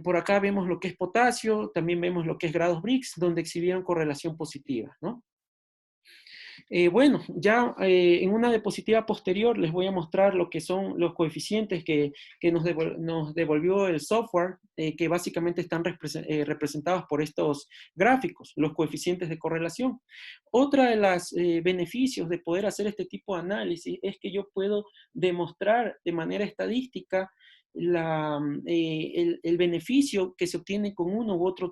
Por acá vemos lo que es potasio, también vemos lo que es grados Brix, donde exhibieron correlación positiva, ¿no? Bueno, ya en una diapositiva posterior les voy a mostrar lo que son los coeficientes que nos devolvió el software, que básicamente están representados por estos gráficos, los coeficientes de correlación. Otra de los beneficios de poder hacer este tipo de análisis es que yo puedo demostrar de manera estadística el beneficio que se obtiene con uno u otro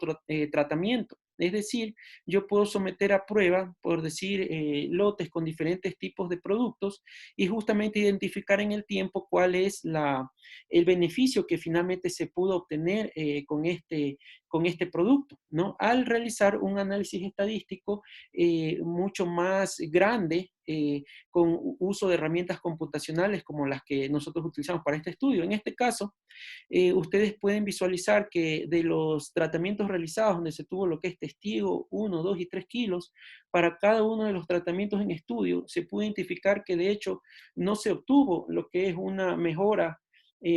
tratamiento. Es decir, yo puedo someter a prueba, por decir, lotes con diferentes tipos de productos y justamente identificar en el tiempo cuál es el beneficio que finalmente se pudo obtener con este producto, ¿no? Al realizar un análisis estadístico mucho más grande, con uso de herramientas computacionales como las que nosotros utilizamos para este estudio. En este caso, ustedes pueden visualizar que de los tratamientos realizados donde se tuvo lo que es testigo 1, 2 y 3 kilos, para cada uno de los tratamientos en estudio se pudo identificar que de hecho no se obtuvo lo que es una mejora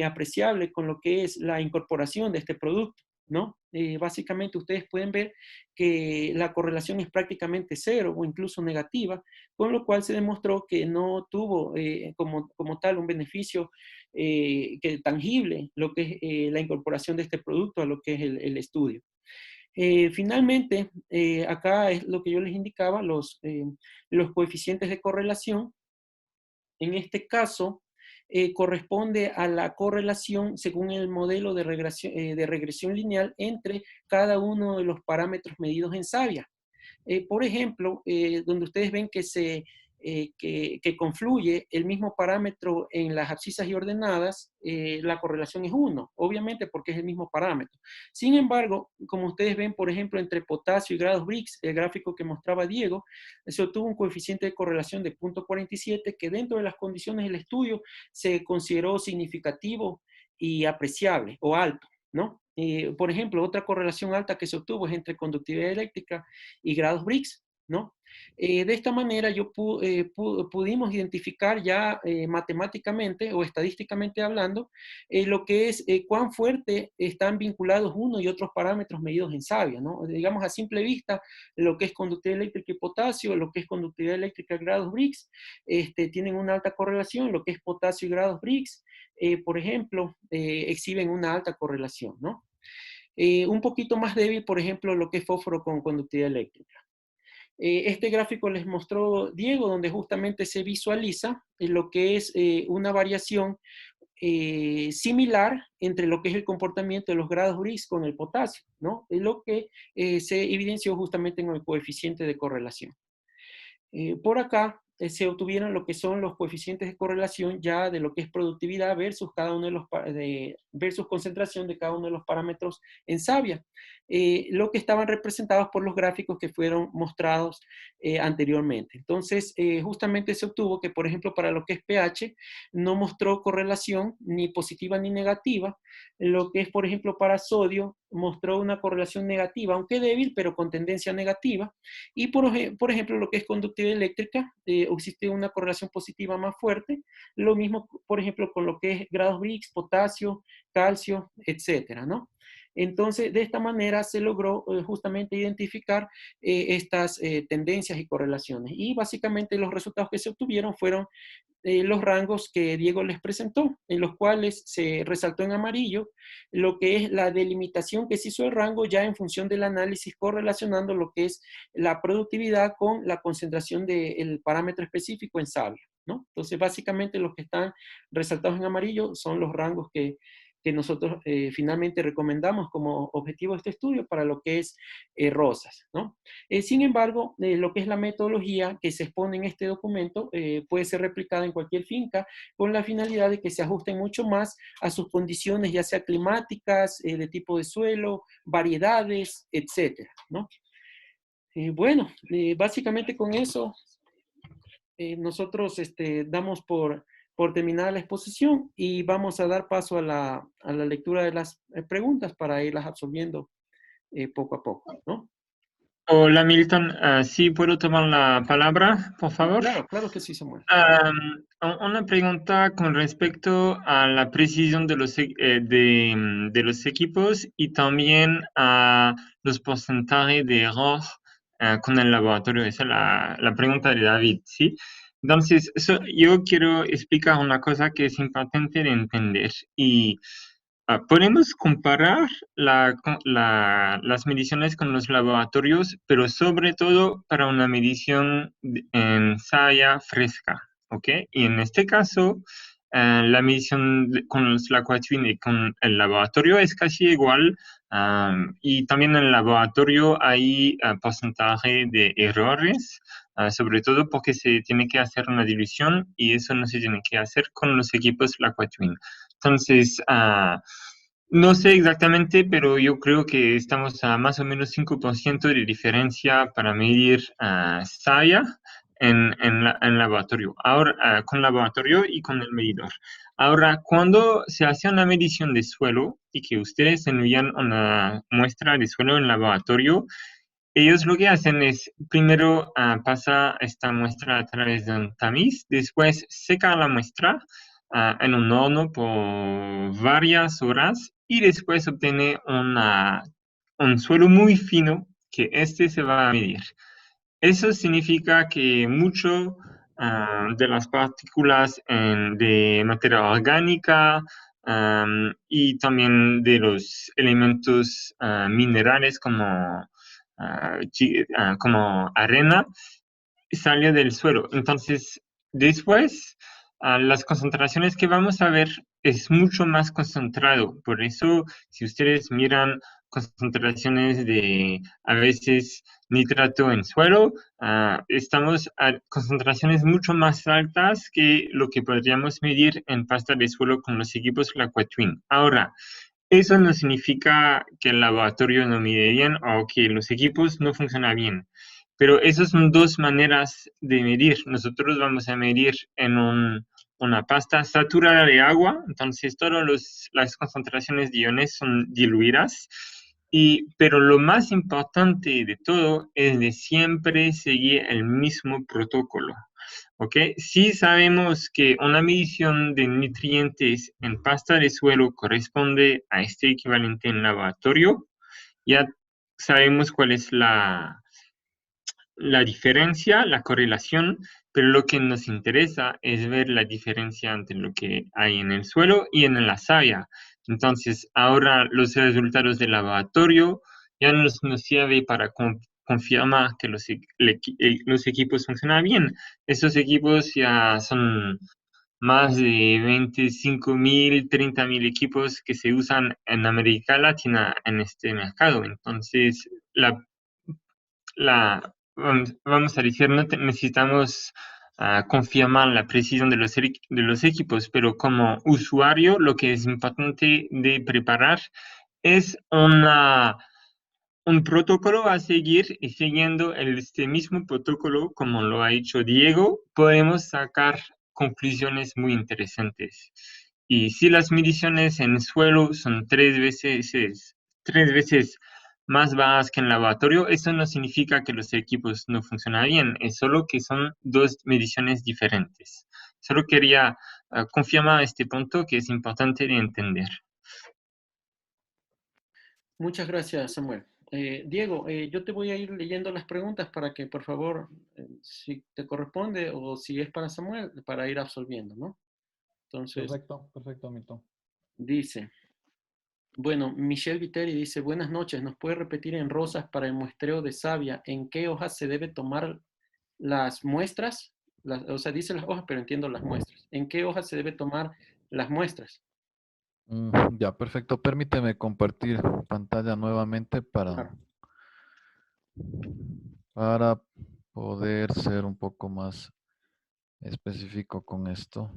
apreciable con lo que es la incorporación de este producto, ¿no? Básicamente ustedes pueden ver que la correlación es prácticamente cero o incluso negativa, con lo cual se demostró que no tuvo como tal un beneficio tangible lo que es la incorporación de este producto a lo que es el estudio. Finalmente, acá es lo que yo les indicaba, los coeficientes de correlación. En este caso, corresponde a la correlación según el modelo de regresión lineal entre cada uno de los parámetros medidos en savia. Por ejemplo, donde ustedes ven que confluye el mismo parámetro en las abscisas y ordenadas, la correlación es 1, obviamente porque es el mismo parámetro. Sin embargo, como ustedes ven, por ejemplo, entre potasio y grados Brix, el gráfico que mostraba Diego, se obtuvo un coeficiente de correlación de 0.47 que dentro de las condiciones del estudio se consideró significativo y apreciable o alto, ¿no? Por ejemplo, otra correlación alta que se obtuvo es entre conductividad eléctrica y grados Brix, ¿no? De esta manera pudimos identificar ya matemáticamente o estadísticamente hablando lo que es cuán fuerte están vinculados uno y otros parámetros medidos en savia, ¿no? Digamos a simple vista, lo que es conductividad eléctrica y potasio, lo que es conductividad eléctrica y grados Brix, tienen una alta correlación, lo que es potasio y grados Brix, por ejemplo, exhiben una alta correlación, ¿no? Un poquito más débil, por ejemplo, lo que es fósforo con conductividad eléctrica. Este gráfico les mostró Diego, donde justamente se visualiza lo que es una variación similar entre lo que es el comportamiento de los grados Brix con el potasio, ¿no? Lo que se evidenció justamente en el coeficiente de correlación. Por acá se obtuvieron lo que son los coeficientes de correlación ya de lo que es productividad versus cada uno de los versus concentración de cada uno de los parámetros en savia, lo que estaban representados por los gráficos que fueron mostrados anteriormente. Entonces, justamente se obtuvo que, por ejemplo, para lo que es pH, no mostró correlación ni positiva ni negativa. Lo que es, por ejemplo, para sodio, mostró una correlación negativa, aunque débil, pero con tendencia negativa. Y por ejemplo, lo que es conductividad eléctrica, existe una correlación positiva más fuerte. Lo mismo, por ejemplo, con lo que es grados Brix, potasio, calcio, etcétera, ¿no? Entonces, de esta manera se logró justamente identificar estas tendencias y correlaciones. Y básicamente los resultados que se obtuvieron fueron los rangos que Diego les presentó, en los cuales se resaltó en amarillo lo que es la delimitación que se hizo el rango ya en función del análisis correlacionando lo que es la productividad con la concentración del parámetro específico en savia, ¿no? Entonces, básicamente los que están resaltados en amarillo son los rangos que que nosotros finalmente recomendamos como objetivo de este estudio para lo que es rosas, ¿no? Sin embargo, lo que es la metodología que se expone en este documento puede ser replicada en cualquier finca con la finalidad de que se ajusten mucho más a sus condiciones, ya sea climáticas, de tipo de suelo, variedades, etcétera, ¿no? Bueno, básicamente con eso nosotros damos por terminada la exposición y vamos a dar paso a la lectura de las preguntas para irlas absorbiendo poco a poco, ¿no? Hola Milton, sí puedo tomar la palabra, por favor. Claro, claro que sí, Samuel. Una pregunta con respecto a la precisión de de los equipos y también a los porcentajes de error con el laboratorio. Esa es la pregunta de David, ¿sí? Entonces, yo quiero explicar una cosa que es importante de entender y podemos comparar las mediciones con los laboratorios, pero sobre todo para una medición en saya fresca, ¿ok? Y en este caso, la medición con los Laquatwin y con el laboratorio es casi igual, y también en el laboratorio hay porcentaje de errores, sobre todo porque se tiene que hacer una dilución y eso no se tiene que hacer con los equipos Laquatwin. Entonces, no sé exactamente, pero yo creo que estamos a más o menos 5% de diferencia para medir saya en laboratorio. Ahora, con laboratorio y con el medidor. Ahora, cuando se hace una medición de suelo y que ustedes envían una muestra de suelo en laboratorio, ellos lo que hacen es, primero pasa esta muestra a través de un tamiz, después seca la muestra en un horno por varias horas y después obtiene un suelo muy fino que se va a medir. Eso significa que mucho de las partículas de materia orgánica y también de los elementos minerales como arena salió del suelo. Entonces, después, las concentraciones que vamos a ver es mucho más concentrado. Por eso, si ustedes miran concentraciones de a veces nitrato en suelo, estamos a concentraciones mucho más altas que lo que podríamos medir en pasta de suelo con los equipos Laquatwin. Ahora, eso no significa que el laboratorio no mide bien o que los equipos no funcionan bien. Pero esas son dos maneras de medir. Nosotros vamos a medir en una pasta saturada de agua, entonces todas las concentraciones de iones son diluidas. Pero lo más importante de todo es de siempre seguir el mismo protocolo. ¿Ok? Si sabemos que una medición de nutrientes en pasta de suelo corresponde a este equivalente en laboratorio, ya sabemos cuál es la diferencia, la correlación, pero lo que nos interesa es ver la diferencia entre lo que hay en el suelo y en la saya. Entonces, ahora los resultados del laboratorio ya nos sirve para confirmar que los equipos funcionan bien. Esos equipos ya son más de 25.000, 30.000 equipos que se usan en América Latina en este mercado. Entonces, vamos a decir, no necesitamos confirmar la precisión de los equipos, pero como usuario lo que es importante de preparar es un protocolo a seguir y siguiendo este mismo protocolo, como lo ha hecho Diego, podemos sacar conclusiones muy interesantes. Y si las mediciones en suelo son tres veces más bajas que en laboratorio, eso no significa que los equipos no funcionan bien, es solo que son dos mediciones diferentes. Solo quería confirmar este punto que es importante de entender. Muchas gracias, Samuel. Diego, yo te voy a ir leyendo las preguntas para que, por favor, si te corresponde o si es para Samuel, para ir absolviendo, ¿no? Entonces, Perfecto, Milton. dice, bueno, Michelle Viteri dice, buenas noches, ¿nos puede repetir en rosas para el muestreo de savia en qué hojas se debe tomar las muestras? O sea, dice las hojas, pero entiendo las muestras. ¿En qué hojas se debe tomar las muestras? Ya, perfecto. Permíteme compartir pantalla nuevamente Claro. para poder ser un poco más específico con esto.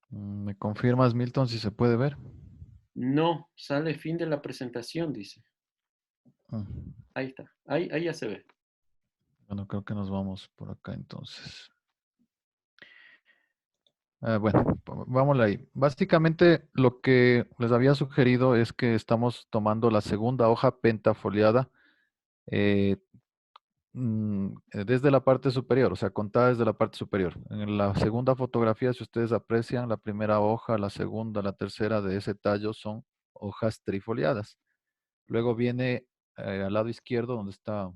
¿Me confirmas, Milton, si se puede ver? No, sale fin de la presentación, dice. Mm, Ahí está. Ahí ya se ve. Bueno, creo que nos vamos por acá entonces. Bueno, vámonos ahí. Básicamente lo que les había sugerido es que estamos tomando la segunda hoja pentafoliada eh, desde la parte superior, o sea, contada desde la parte superior. En la segunda fotografía, si ustedes aprecian, la primera hoja, la segunda, la tercera de ese tallo son hojas trifoliadas. Luego viene al lado izquierdo, donde está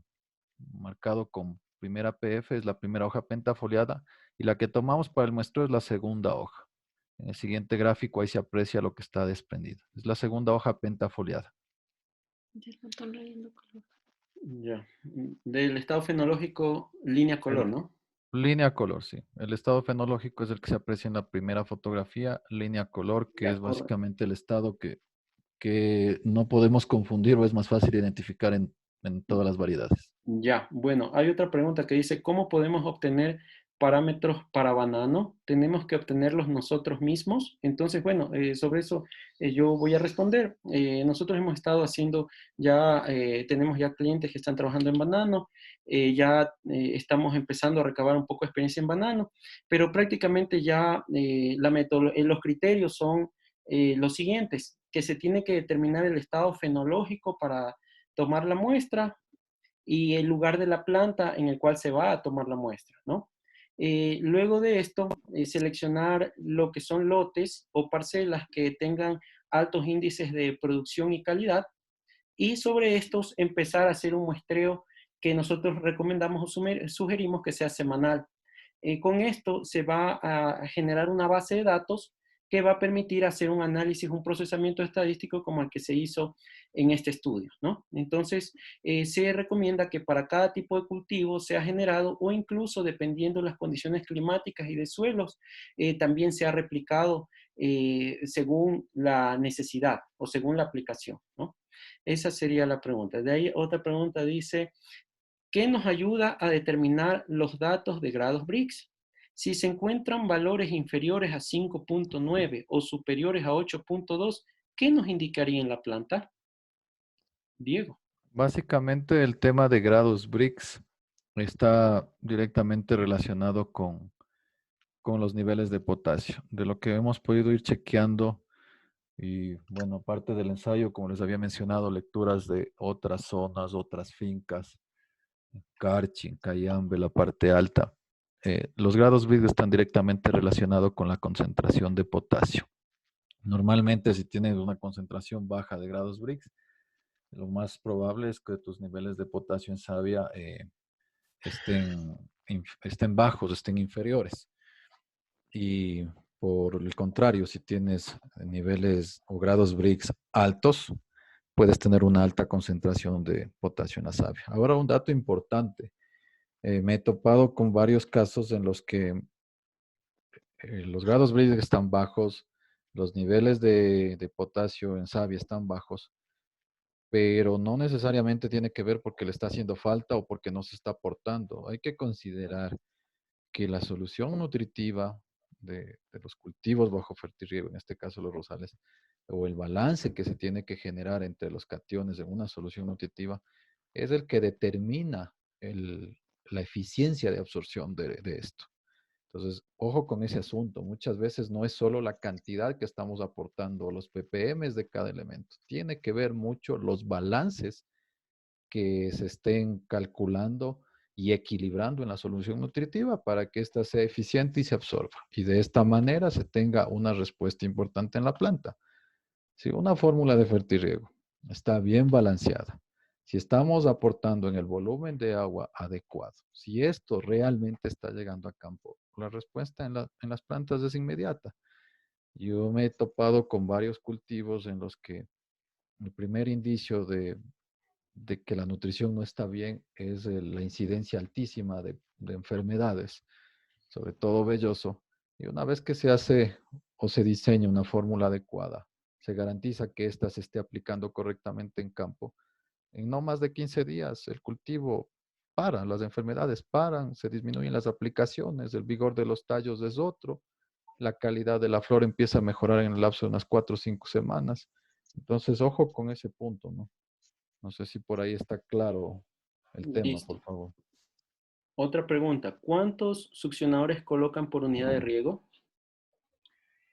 marcado con primera PF, es la primera hoja pentafoliada, y la que tomamos para el muestreo es la segunda hoja. En el siguiente gráfico ahí se aprecia lo que está desprendido. Es la segunda hoja pentafoliada. Ya. Del estado fenológico, línea color, El, ¿no? línea color, sí. El estado fenológico es el que se aprecia en la primera fotografía. Línea color, que Ya, es correcto. básicamente el estado que no podemos confundir o es más fácil identificar en todas las variedades. Ya, bueno, hay otra pregunta que dice, ¿cómo podemos obtener parámetros para banano? ¿Tenemos que obtenerlos nosotros mismos? Entonces, bueno, sobre eso yo voy a responder. Nosotros hemos estado haciendo ya, tenemos ya clientes que están trabajando en banano, ya estamos empezando a recabar un poco de experiencia en banano, pero prácticamente ya los criterios son los siguientes, que se tiene que determinar el estado fenológico para tomar la muestra y el lugar de la planta en el cual se va a tomar la muestra, ¿no? Luego de esto, seleccionar lo que son lotes o parcelas que tengan altos índices de producción y calidad y sobre estos empezar a hacer un muestreo que nosotros recomendamos o sugerimos que sea semanal. Con esto se va a generar una base de datos que va a permitir hacer un análisis, un procesamiento estadístico como el que se hizo en este estudio, ¿no? Entonces, se recomienda que para cada tipo de cultivo sea generado o incluso dependiendo de las condiciones climáticas y de suelos, también sea replicado según la necesidad o según la aplicación, ¿no? Esa sería la pregunta. De ahí otra pregunta dice, ¿qué nos ayuda a determinar los datos de grados Brix? Si se encuentran valores inferiores a 5.9 o superiores a 8.2, ¿qué nos indicaría en la planta? Diego. Básicamente el tema de grados BRICS está directamente relacionado con los niveles de potasio. De lo que hemos podido ir chequeando y bueno, parte del ensayo, como les había mencionado, lecturas de otras zonas, otras fincas, Carchi, Cayambe, la parte alta. Los grados BRICS están directamente relacionados con la concentración de potasio. Normalmente, si tienes una concentración baja de grados BRICS, lo más probable es que tus niveles de potasio en savia estén, estén bajos, estén inferiores. Y por el contrario, si tienes niveles o grados BRICS altos, puedes tener una alta concentración de potasio en la savia. Ahora, un dato importante. Me he topado con varios casos en los que los grados BRICS están bajos, los niveles de potasio en savia están bajos, pero no necesariamente tiene que ver porque le está haciendo falta o porque no se está aportando. Hay que considerar que la solución nutritiva de los cultivos bajo fertirriego, en este caso los rosales, o el balance que se tiene que generar entre los cationes en una solución nutritiva, es el que determina la eficiencia de absorción de esto. Entonces, ojo con ese asunto. Muchas veces no es solo la cantidad que estamos aportando, los ppm de cada elemento. Tiene que ver mucho los balances que se estén calculando y equilibrando en la solución nutritiva para que ésta sea eficiente y se absorba. Y de esta manera se tenga una respuesta importante en la planta. Si una fórmula de fertirriego está bien balanceada, si estamos aportando en el volumen de agua adecuado, si esto realmente está llegando a campo, la respuesta en las plantas es inmediata. Yo me he topado con varios cultivos en los que el primer indicio de que la nutrición no está bien es la incidencia altísima de enfermedades. sobre todo velloso. Y una vez que se hace o se diseña una fórmula adecuada, se garantiza que ésta se esté aplicando correctamente en campo. En no más de 15 días el cultivo para, las enfermedades paran, se disminuyen las aplicaciones, el vigor de los tallos es otro, la calidad de la flor empieza a mejorar en el lapso de unas 4 o 5 semanas. Entonces, ojo con ese punto, ¿no? No sé si por ahí está claro el tema, por Listo. favor. Otra pregunta. ¿Cuántos succionadores colocan por unidad de riego?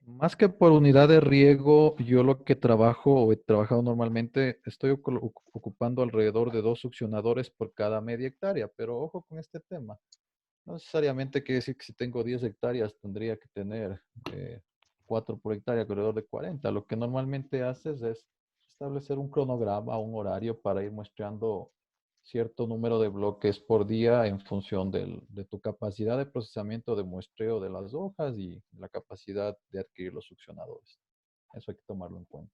Más que por unidad de riego, yo lo que trabajo o he trabajado normalmente, estoy ocupando alrededor de 2 succionadores por cada media hectárea, pero ojo con este tema. No necesariamente quiere decir que si tengo 10 hectáreas tendría que tener 4 por hectárea, alrededor de 40. Lo que normalmente haces es establecer un cronograma, un horario para ir muestreando cierto número de bloques por día en función de tu capacidad de procesamiento de muestreo de las hojas y la capacidad de adquirir los succionadores. Eso hay que tomarlo en cuenta.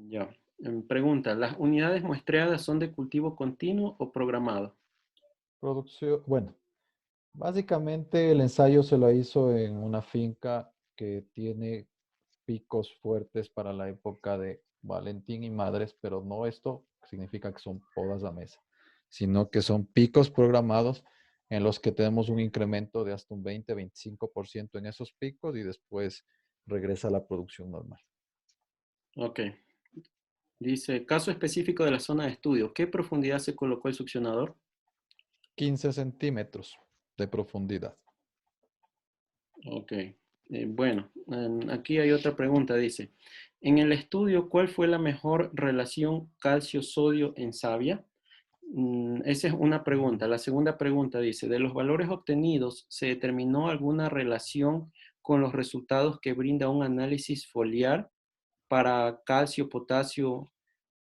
Ya. Pregunta. ¿Las unidades muestreadas son de cultivo continuo o programado? Producción, bueno, básicamente el ensayo se lo hizo en una finca que tiene picos fuertes para la época de Valentín y Madres, pero no esto significa que son podas a mesa, sino que son picos programados en los que tenemos un incremento de hasta un 20-25% en esos picos y después regresa a la producción normal. Ok. Dice, caso específico de la zona de estudio. ¿Qué profundidad se colocó el succionador? 15 centímetros de profundidad. Ok. Bueno, aquí hay otra pregunta. Dice, en el estudio, ¿cuál fue la mejor relación calcio-sodio en savia? Esa es una pregunta. La segunda pregunta dice, ¿de los valores obtenidos se determinó alguna relación con los resultados que brinda un análisis foliar para calcio, potasio,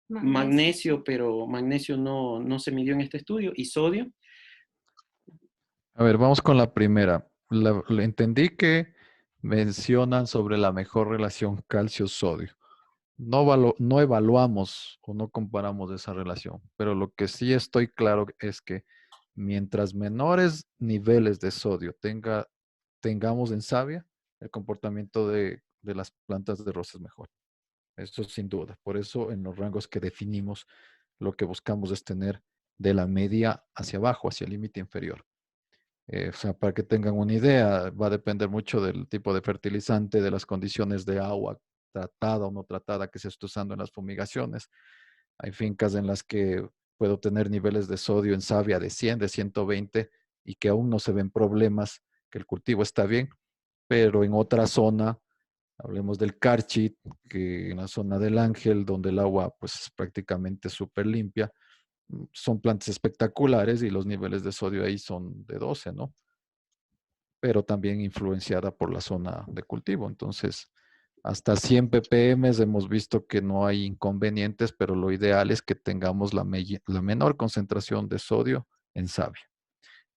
magnesio, pero magnesio no se midió en este estudio, y sodio? A ver, vamos con la primera. Entendí que mencionan sobre la mejor relación calcio-sodio. No evaluamos o no comparamos esa relación, pero lo que sí estoy claro es que mientras menores niveles de sodio tengamos en savia, el comportamiento de las plantas de rosa es mejor. Eso sin duda. Por eso en los rangos que definimos, lo que buscamos es tener de la media hacia abajo, hacia el límite inferior. O sea, para que tengan una idea, va a depender mucho del tipo de fertilizante, de las condiciones de agua tratada o no tratada que se esté usando en las fumigaciones. Hay fincas en las que puedo tener niveles de sodio en savia de 100, de 120 y que aún no se ven problemas, que el cultivo está bien, pero en otra zona, hablemos del Carchi, que en la zona del Ángel, donde el agua pues es prácticamente súper limpia, son plantas espectaculares y los niveles de sodio ahí son de 12, ¿no? Pero también influenciada por la zona de cultivo. Entonces, hasta 100 ppm hemos visto que no hay inconvenientes, pero lo ideal es que tengamos la menor concentración de sodio en savia.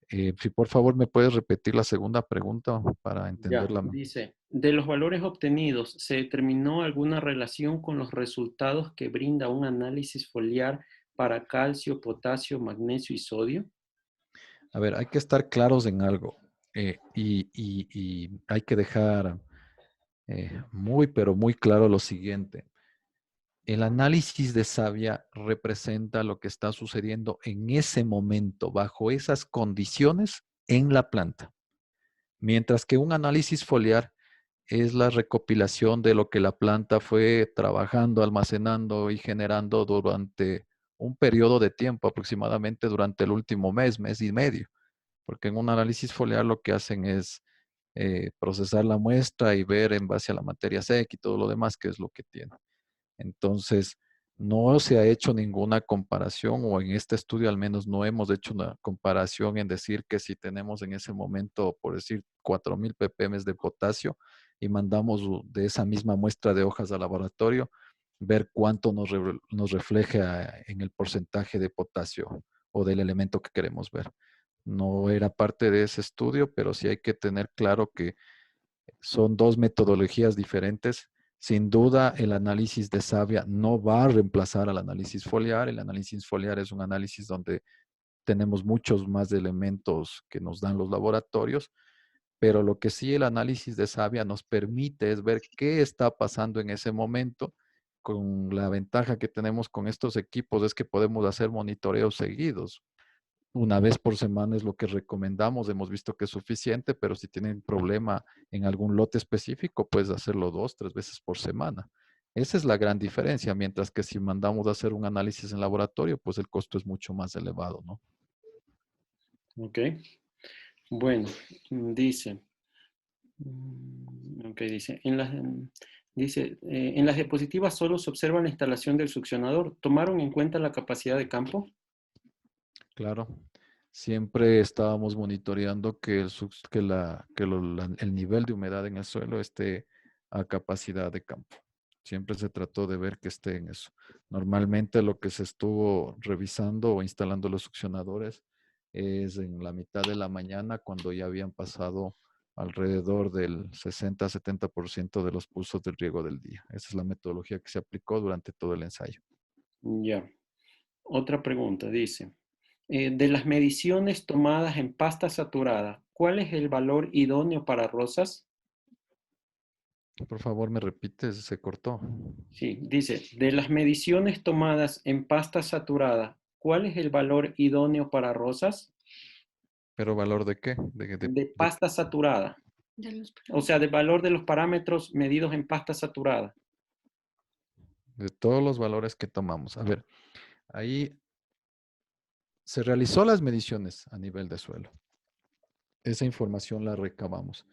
Si por favor me puedes repetir la segunda pregunta para Ya, entenderla. dice, de los valores obtenidos, ¿se determinó alguna relación con los resultados que brinda un análisis foliar para calcio, potasio, magnesio y sodio? A ver, hay que estar claros en algo y hay que dejar muy, pero muy claro lo siguiente. El análisis de savia representa lo que está sucediendo en ese momento, bajo esas condiciones en la planta. Mientras que un análisis foliar es la recopilación de lo que la planta fue trabajando, almacenando y generando durante un periodo de tiempo, aproximadamente durante el último mes, mes y medio. Porque en un análisis foliar lo que hacen es procesar la muestra y ver en base a la materia seca y todo lo demás qué es lo que tiene. Entonces, no se ha hecho ninguna comparación, o en este estudio al menos no hemos hecho una comparación en decir que si tenemos en ese momento, por decir, 4.000 ppm de potasio y mandamos de esa misma muestra de hojas al laboratorio, ver cuánto nos refleja en el porcentaje de potasio o del elemento que queremos ver. No era parte de ese estudio, pero sí hay que tener claro que son dos metodologías diferentes. Sin duda, el análisis de savia no va a reemplazar al análisis foliar. El análisis foliar es un análisis donde tenemos muchos más elementos que nos dan los laboratorios, pero lo que sí el análisis de savia nos permite es ver qué está pasando en ese momento. Con la ventaja que tenemos con estos equipos es que podemos hacer monitoreos seguidos. Una vez por semana es lo que recomendamos, hemos visto que es suficiente, pero si tienen problema en algún lote específico, puedes hacerlo 2, 3 veces por semana. Esa es la gran diferencia, mientras que si mandamos a hacer un análisis en laboratorio, pues el costo es mucho más elevado, ¿no? Ok. Bueno, dice, en las diapositivas solo se observa la instalación del succionador. ¿Tomaron en cuenta la capacidad de campo? Claro, siempre estábamos monitoreando que el nivel de humedad en el suelo esté a capacidad de campo. Siempre se trató de ver que esté en eso. Normalmente lo que se estuvo revisando o instalando los succionadores es en la mitad de la mañana cuando ya habían pasado alrededor del 60-70% de los pulsos del riego del día. Esa es la metodología que se aplicó durante todo el ensayo. Ya. Otra pregunta, dice, de las mediciones tomadas en pasta saturada, ¿cuál es el valor idóneo para rosas? Por favor, me repites, se cortó. Sí, dice, de las mediciones tomadas en pasta saturada, ¿cuál es el valor idóneo para rosas? ¿Pero valor de qué? De pasta saturada. O sea, del valor de los parámetros medidos en pasta saturada. De todos los valores que tomamos. A ver, ahí se realizó las mediciones a nivel de suelo. Esa información la recabamos.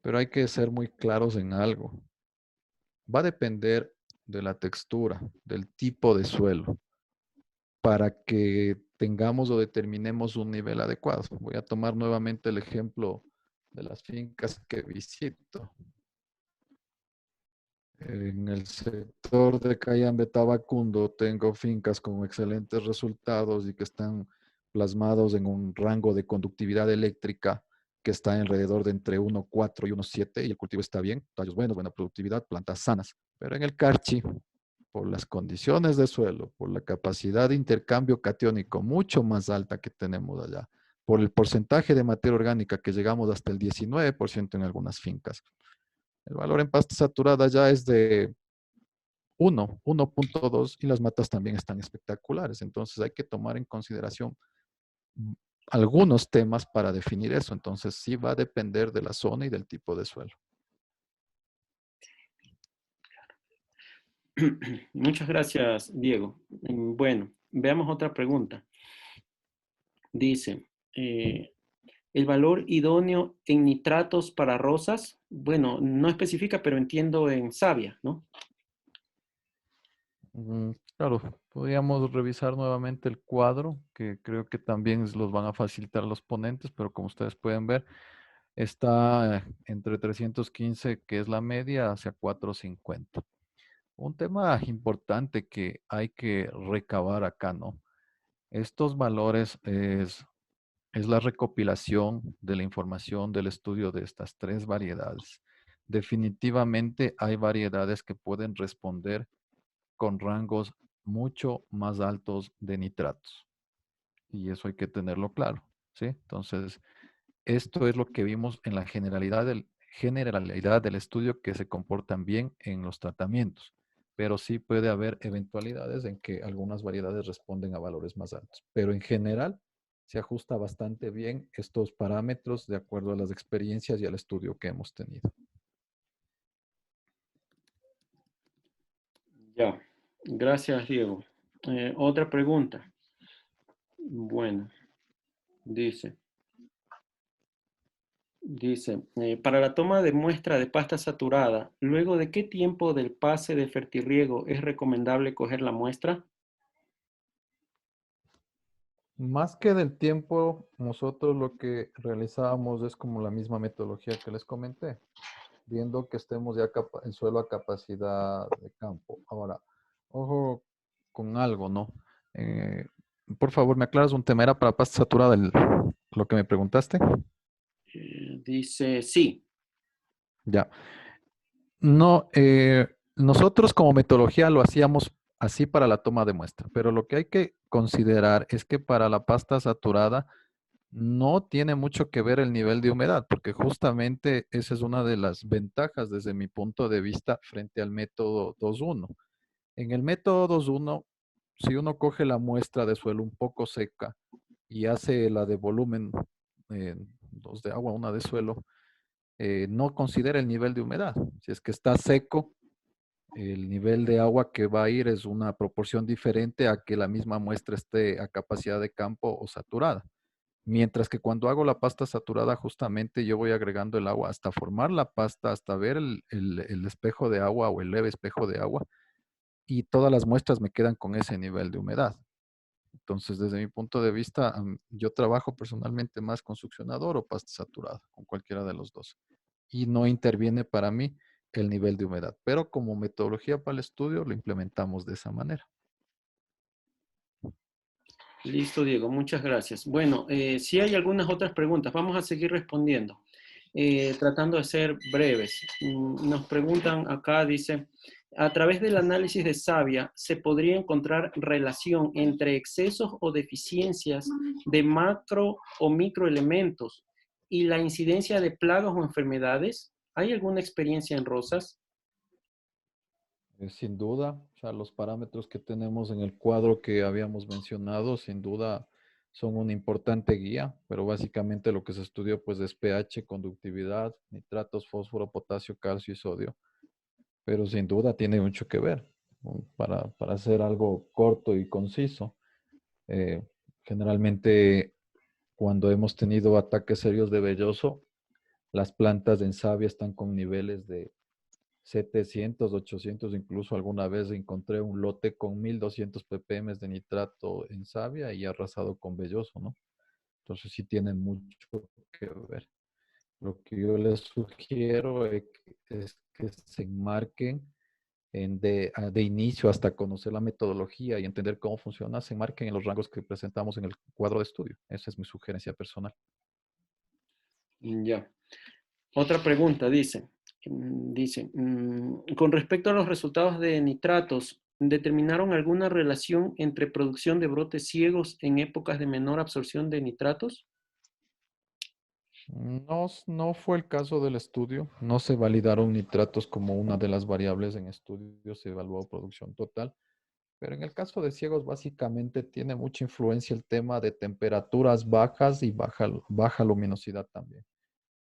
Pero hay que ser muy claros en algo. Va a depender de la textura, del tipo de suelo, para que tengamos o determinemos un nivel adecuado. Voy a tomar nuevamente el ejemplo de las fincas que visito. En el sector de Cayambe, Tabacundo, tengo fincas con excelentes resultados y que están plasmados en un rango de conductividad eléctrica que está alrededor de entre 1,4 y 1,7 y el cultivo está bien, tallos buenos, buena productividad, plantas sanas. Pero en el Carchi, por las condiciones de suelo, por la capacidad de intercambio catiónico mucho más alta que tenemos allá, por el porcentaje de materia orgánica que llegamos hasta el 19% en algunas fincas, el valor en pasta saturada ya es de 1.2 y las matas también están espectaculares. Entonces hay que tomar en consideración algunos temas para definir eso. Entonces sí va a depender de la zona y del tipo de suelo. Muchas gracias, Diego. Bueno, veamos otra pregunta. Dice, ¿el valor idóneo en nitratos para rosas? Bueno, no especifica, pero entiendo en savia, ¿no? Claro, podríamos revisar nuevamente el cuadro, que creo que también los van a facilitar los ponentes, pero como ustedes pueden ver, está entre 315, que es la media, hacia 450. Un tema importante que hay que recabar acá, ¿no? Estos valores es la recopilación de la información del estudio de estas tres variedades. Definitivamente hay variedades que pueden responder con rangos mucho más altos de nitratos. Y eso hay que tenerlo claro, ¿sí? Entonces, esto es lo que vimos en la generalidad del estudio, que se comportan bien en los tratamientos, pero sí puede haber eventualidades en que algunas variedades responden a valores más altos. Pero en general se ajusta bastante bien estos parámetros de acuerdo a las experiencias y al estudio que hemos tenido. Ya, gracias, Diego. Otra pregunta. Bueno, dice, para la toma de muestra de pasta saturada, ¿luego de qué tiempo del pase de fertirriego es recomendable coger la muestra? Más que del tiempo, nosotros lo que realizábamos es como la misma metodología que les comenté, viendo que estemos ya el suelo a capacidad de campo. Ahora, ojo con algo, ¿no? Por favor, ¿me aclaras un tema? ¿Era para pasta saturada lo que me preguntaste? Dice, sí. Ya. No, nosotros como metodología lo hacíamos así para la toma de muestra. Pero lo que hay que considerar es que para la pasta saturada no tiene mucho que ver el nivel de humedad, porque justamente esa es una de las ventajas desde mi punto de vista frente al método 2.1. En el método 2.1, si uno coge la muestra de suelo un poco seca y hace la de volumen, dos de agua, una de suelo, no considera el nivel de humedad. Si es que está seco, el nivel de agua que va a ir es una proporción diferente a que la misma muestra esté a capacidad de campo o saturada. Mientras que cuando hago la pasta saturada, justamente yo voy agregando el agua hasta formar la pasta, hasta ver el espejo de agua o el leve espejo de agua, y todas las muestras me quedan con ese nivel de humedad. Entonces, desde mi punto de vista, yo trabajo personalmente más con succionador o pasta saturada, con cualquiera de los dos. Y no interviene para mí el nivel de humedad. Pero como metodología para el estudio, lo implementamos de esa manera. Listo, Diego, muchas gracias. Bueno, si hay algunas otras preguntas, vamos a seguir respondiendo, tratando de ser breves. Nos preguntan acá, dice, a través del análisis de savia, ¿se podría encontrar relación entre excesos o deficiencias de macro o microelementos y la incidencia de plagas o enfermedades? ¿Hay alguna experiencia en rosas? Sin duda, o sea, los parámetros que tenemos en el cuadro que habíamos mencionado, sin duda, son una importante guía, pero básicamente lo que se estudió pues es pH, conductividad, nitratos, fósforo, potasio, calcio y sodio, pero sin duda tiene mucho que ver, ¿no? Para hacer algo corto y conciso. eh, Generalmente, cuando hemos tenido ataques serios de velloso, las plantas en savia están con niveles de 700, 800, incluso alguna vez encontré un lote con 1200 ppm de nitrato en savia y arrasado con velloso, ¿no? Entonces sí tienen mucho que ver. Lo que yo les sugiero es que se enmarquen de inicio hasta conocer la metodología y entender cómo funciona, se enmarquen en los rangos que presentamos en el cuadro de estudio. Esa es mi sugerencia personal. Ya. Otra pregunta con respecto a los resultados de nitratos, ¿determinaron alguna relación entre producción de brotes ciegos en épocas de menor absorción de nitratos? No, no fue el caso del estudio. No se validaron nitratos como una de las variables en estudio. Se evaluó producción total. Pero en el caso de ciegos, básicamente tiene mucha influencia el tema de temperaturas bajas y baja luminosidad también.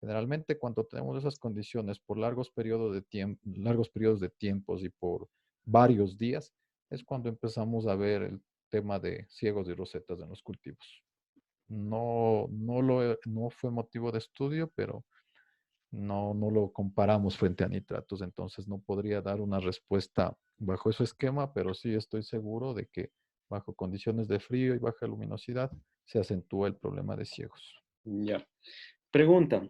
Generalmente, cuando tenemos esas condiciones por largos periodos de tiempos y por varios días, es cuando empezamos a ver el tema de ciegos y rosetas en los cultivos. No fue motivo de estudio, pero no lo comparamos frente a nitratos, entonces no podría dar una respuesta bajo ese esquema, pero sí estoy seguro de que bajo condiciones de frío y baja luminosidad se acentúa el problema de ciegos. Ya. Pregunta,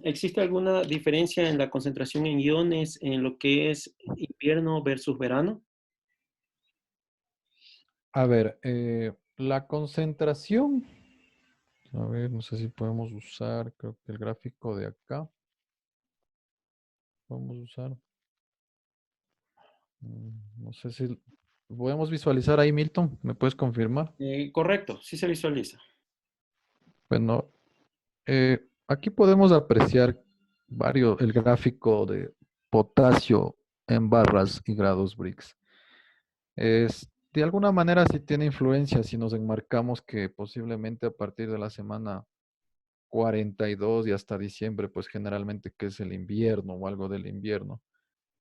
¿existe alguna diferencia en la concentración en iones en lo que es invierno versus verano? A ver, la concentración, a ver, no sé si podemos usar, creo que el gráfico de acá, podemos usar, no sé si podemos visualizar ahí, Milton, ¿me puedes confirmar? Correcto, sí se visualiza. Bueno, aquí podemos apreciar el gráfico de potasio en barras y grados Brix. De alguna manera sí tiene influencia si nos enmarcamos que posiblemente a partir de la semana 42 y hasta diciembre, pues generalmente que es el invierno o algo del invierno,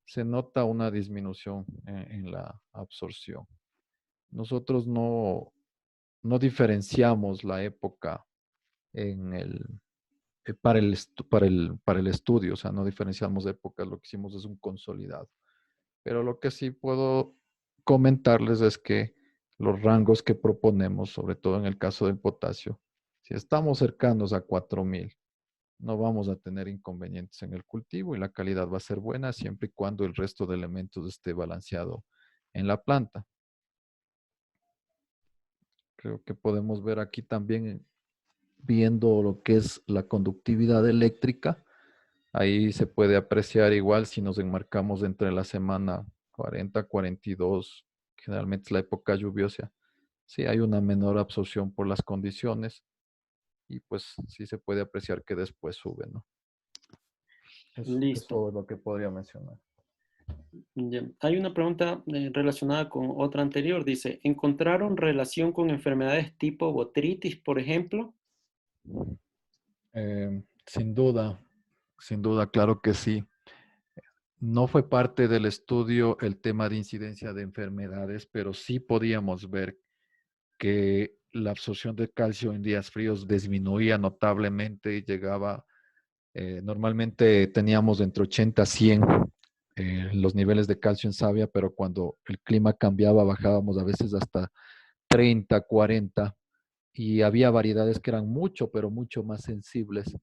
se nota una disminución en la absorción. Nosotros no diferenciamos la época en para el estudio, o sea, no diferenciamos épocas, lo que hicimos es un consolidado. Pero lo que sí puedo comentarles es que los rangos que proponemos, sobre todo en el caso del potasio, si estamos cercanos a 4000, no vamos a tener inconvenientes en el cultivo y la calidad va a ser buena siempre y cuando el resto de elementos esté balanceado en la planta. Creo que podemos ver aquí también, viendo lo que es la conductividad eléctrica. Ahí se puede apreciar igual si nos enmarcamos entre la semana 40, 42, generalmente es la época lluviosa, sí hay una menor absorción por las condiciones y pues sí se puede apreciar que después sube, ¿no? Listo. Eso es lo que podría mencionar. Ya. Hay una pregunta relacionada con otra anterior. Dice, ¿encontraron relación con enfermedades tipo botritis, por ejemplo? Sin duda, claro que sí. No fue parte del estudio el tema de incidencia de enfermedades, pero sí podíamos ver que la absorción de calcio en días fríos disminuía notablemente y llegaba, normalmente teníamos entre 80 a 100 los niveles de calcio en savia, pero cuando el clima cambiaba bajábamos a veces hasta 30, 40 y había variedades que eran mucho, pero mucho más sensibles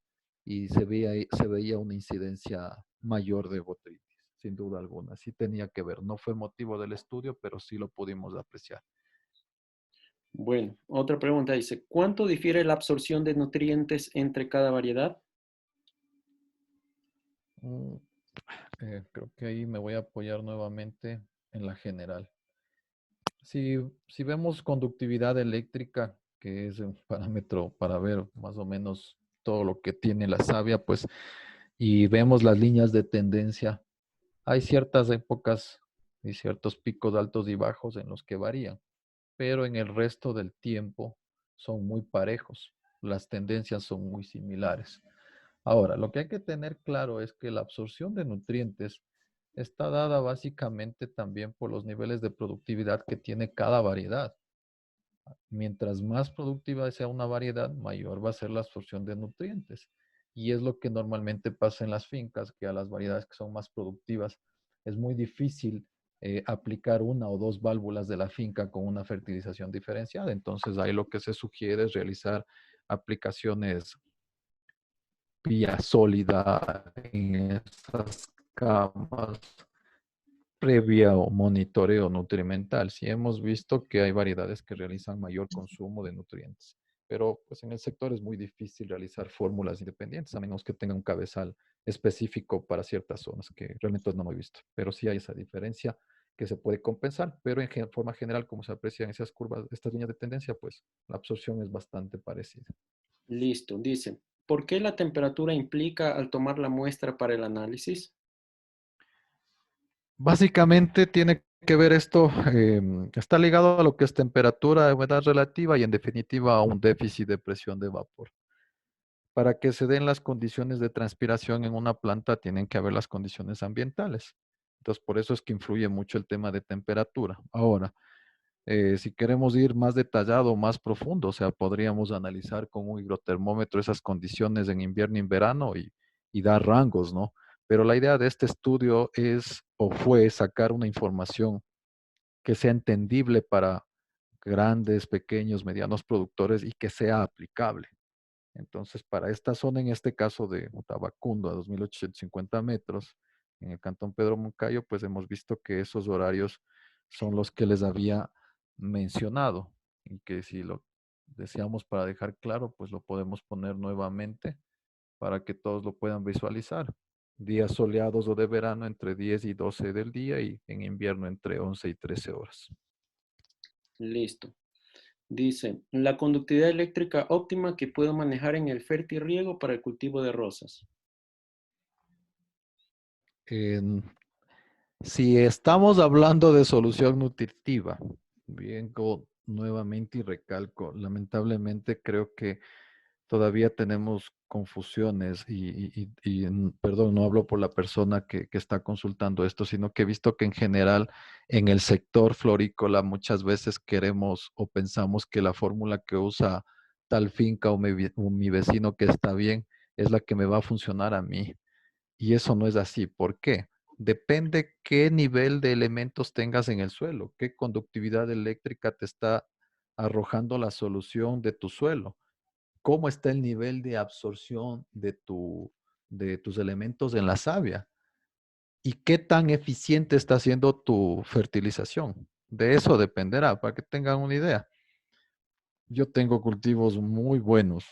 y se veía una incidencia mayor de botritis, sin duda alguna. Sí tenía que ver, no fue motivo del estudio, pero sí lo pudimos apreciar. Bueno, otra pregunta dice, ¿cuánto difiere la absorción de nutrientes entre cada variedad? Mm, Creo que ahí me voy a apoyar nuevamente en la general. Si vemos conductividad eléctrica, que es un parámetro para ver más o menos todo lo que tiene la savia, pues, y vemos las líneas de tendencia, hay ciertas épocas y ciertos picos altos y bajos en los que varían, pero en el resto del tiempo son muy parejos. Las tendencias son muy similares. Ahora, lo que hay que tener claro es que la absorción de nutrientes está dada básicamente también por los niveles de productividad que tiene cada variedad. Mientras más productiva sea una variedad, mayor va a ser la absorción de nutrientes. Y es lo que normalmente pasa en las fincas, que a las variedades que son más productivas es muy difícil aplicar una o dos válvulas de la finca con una fertilización diferenciada. Entonces ahí lo que se sugiere es realizar aplicaciones vía sólida en esas camas previa o monitoreo nutrimental. Sí hemos visto que hay variedades que realizan mayor consumo de nutrientes, pero pues en el sector es muy difícil realizar fórmulas independientes a menos que tenga un cabezal específico para ciertas zonas, que realmente no hemos visto. Pero sí hay esa diferencia que se puede compensar, pero en forma general, como se aprecian esas curvas, estas líneas de tendencia, pues la absorción es bastante parecida. Listo, dice, ¿por qué la temperatura implica al tomar la muestra para el análisis? Básicamente tiene que ver esto, está ligado a lo que es temperatura, humedad relativa y en definitiva a un déficit de presión de vapor. Para que se den las condiciones de transpiración en una planta tienen que haber las condiciones ambientales. Entonces, por eso es que influye mucho el tema de temperatura. Ahora, si queremos ir más detallado, más profundo, o sea, podríamos analizar con un higrotermómetro esas condiciones en invierno y en verano y dar rangos, ¿no? Pero la idea de este estudio es o fue sacar una información que sea entendible para grandes, pequeños, medianos productores y que sea aplicable. Entonces, para esta zona, en este caso de Tabacundo, a 2.850 metros, en el cantón Pedro Moncayo, pues hemos visto que esos horarios son los que les había mencionado y que si lo deseamos para dejar claro, pues lo podemos poner nuevamente para que todos lo puedan visualizar. Días soleados o de verano entre 10 y 12 del día y en invierno entre 11 y 13 horas. Listo. Dice, la conductividad eléctrica óptima que puedo manejar en el fertirriego para el cultivo de rosas. En Si estamos hablando de solución nutritiva, vengo nuevamente y recalco, lamentablemente creo que todavía tenemos confusiones perdón, no hablo por la persona que está consultando esto, sino que he visto que en general en el sector florícola muchas veces queremos o pensamos que la fórmula que usa tal finca o mi vecino que está bien es la que me va a funcionar a mí. Y eso no es así. ¿Por qué? Depende qué nivel de elementos tengas en el suelo, qué conductividad eléctrica te está arrojando la solución de tu suelo, cómo está el nivel de absorción de tus elementos en la savia y qué tan eficiente está siendo tu fertilización. De eso dependerá, para que tengan una idea. Yo tengo cultivos muy buenos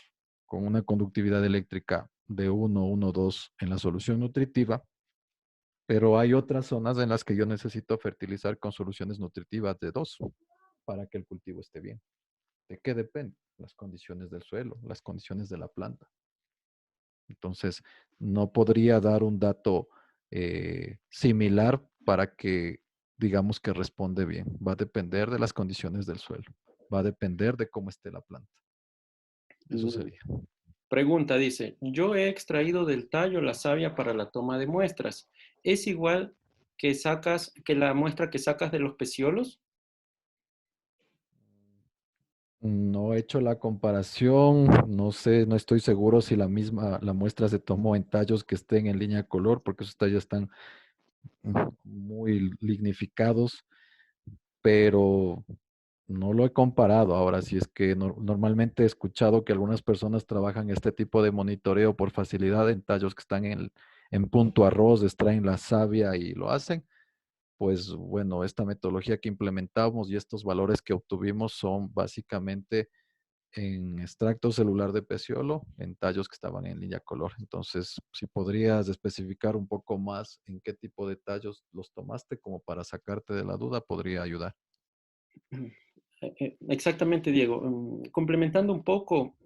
con una conductividad eléctrica de 1, 1, 2 en la solución nutritiva Pero hay otras zonas en las que yo necesito fertilizar con soluciones nutritivas de 2 para que el cultivo esté bien. ¿De qué depende? Las condiciones del suelo, las condiciones de la planta. Entonces, no podría dar un dato similar para que digamos que responde bien. Va a depender de las condiciones del suelo. Va a depender de cómo esté la planta. Eso Mm, sería. Pregunta, dice, yo he extraído del tallo la savia para la toma de muestras. ¿Es igual que la muestra que sacas de los peciolos? No he hecho la comparación, no sé, no estoy seguro si la muestra se tomó en tallos que estén en línea color, porque esos tallos están muy lignificados, pero no lo he comparado. Ahora, si es que normalmente he escuchado que algunas personas trabajan este tipo de monitoreo por facilidad en tallos que están en punto arroz, extraen la savia y lo hacen. Pues bueno, esta metodología que implementamos y estos valores que obtuvimos son básicamente en extracto celular de peciolo, en tallos que estaban en línea color. Entonces, si podrías especificar un poco más en qué tipo de tallos los tomaste, como para sacarte de la duda, podría ayudar. Exactamente, Diego. Complementando un poco,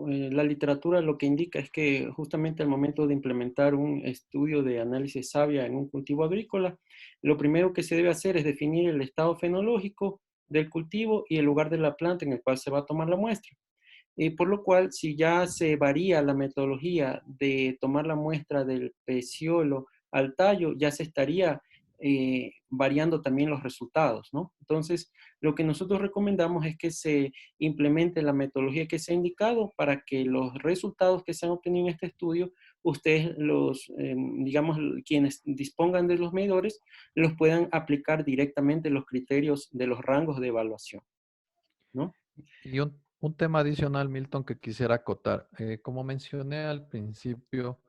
la literatura lo que indica es que justamente al momento de implementar un estudio de análisis savia en un cultivo agrícola, lo primero que se debe hacer es definir el estado fenológico del cultivo y el lugar de la planta en el cual se va a tomar la muestra. Por lo cual, si ya se varía la metodología de tomar la muestra del peciolo al tallo, ya se estaría variando también los resultados, ¿no? Entonces, lo que nosotros recomendamos es que se implemente la metodología que se ha indicado para que los resultados que se han obtenido en este estudio, ustedes digamos, quienes dispongan de los medidores, los puedan aplicar directamente los criterios de los rangos de evaluación, ¿no? Y un tema adicional, Milton, que quisiera acotar. Como mencioné al principio,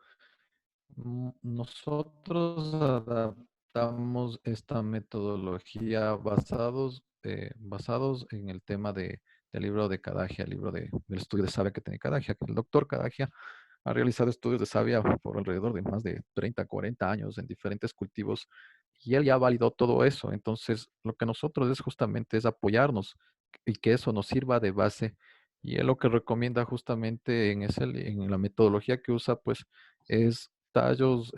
nosotros adaptamos esta metodología basados en el tema del libro de Cadagia, el libro del estudio de savia que tiene Cadagia, que el doctor Cadagia ha realizado estudios de savia por alrededor de más de 30, 40 años en diferentes cultivos y él ya validó todo eso. Entonces, lo que nosotros es justamente es apoyarnos y que eso nos sirva de base. Y él lo que recomienda justamente en la metodología que usa, pues, es tallos,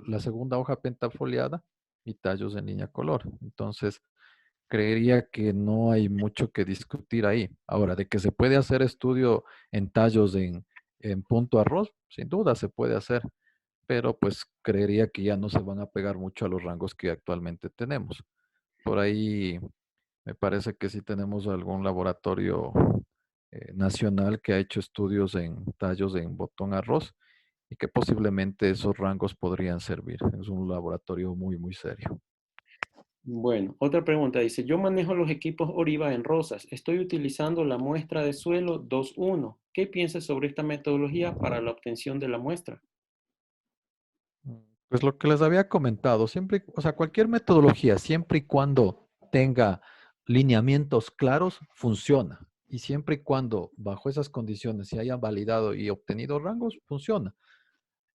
la segunda hoja pentafoliada y tallos en línea color. Entonces, creería que no hay mucho que discutir ahí. Ahora, de que se puede hacer estudio en tallos en punto arroz, sin duda se puede hacer, pero pues creería que ya no se van a pegar mucho a los rangos que actualmente tenemos. Por ahí me parece que sí tenemos algún laboratorio nacional que ha hecho estudios en tallos en botón arroz y que posiblemente esos rangos podrían servir. Es un laboratorio muy, muy serio. Bueno, otra pregunta dice, yo manejo los equipos Oriva en Rosas. Estoy utilizando la muestra de suelo 2:1. ¿Qué piensas sobre esta metodología para la obtención de la muestra? Pues lo que les había comentado, siempre, o sea, cualquier metodología, siempre y cuando tenga lineamientos claros, funciona. Y siempre y cuando bajo esas condiciones se hayan validado y obtenido rangos, funciona.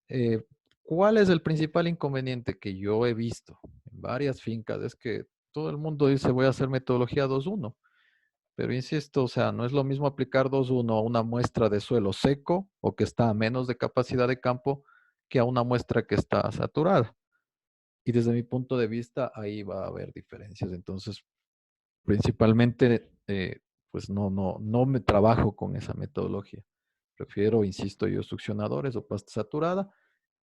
Eh, ¿Cuál es el principal inconveniente que yo he visto en varias fincas? Es que todo el mundo dice voy a hacer metodología 2:1, pero insisto, o sea, no es lo mismo aplicar 2:1 a una muestra de suelo seco o que está a menos de capacidad de campo que a una muestra que está saturada. Y desde mi punto de vista, ahí va a haber diferencias. Entonces, principalmente, pues no me trabajo con esa metodología. Prefiero, insisto yo, succionadores o pasta saturada.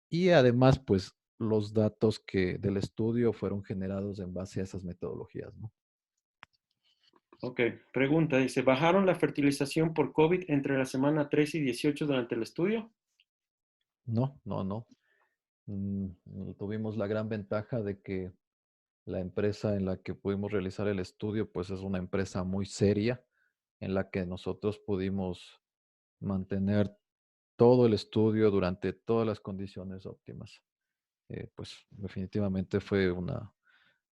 Y además, pues los datos del estudio fueron generados en base a esas metodologías, ¿no? Ok, pregunta dice, ¿bajaron la fertilización por COVID entre la semana 3 y 18 durante el estudio? No, no, no. Tuvimos la gran ventaja de que la empresa en la que pudimos realizar el estudio, pues es una empresa muy seria en la que nosotros pudimos mantener todo el estudio durante todas las condiciones óptimas. Pues definitivamente fue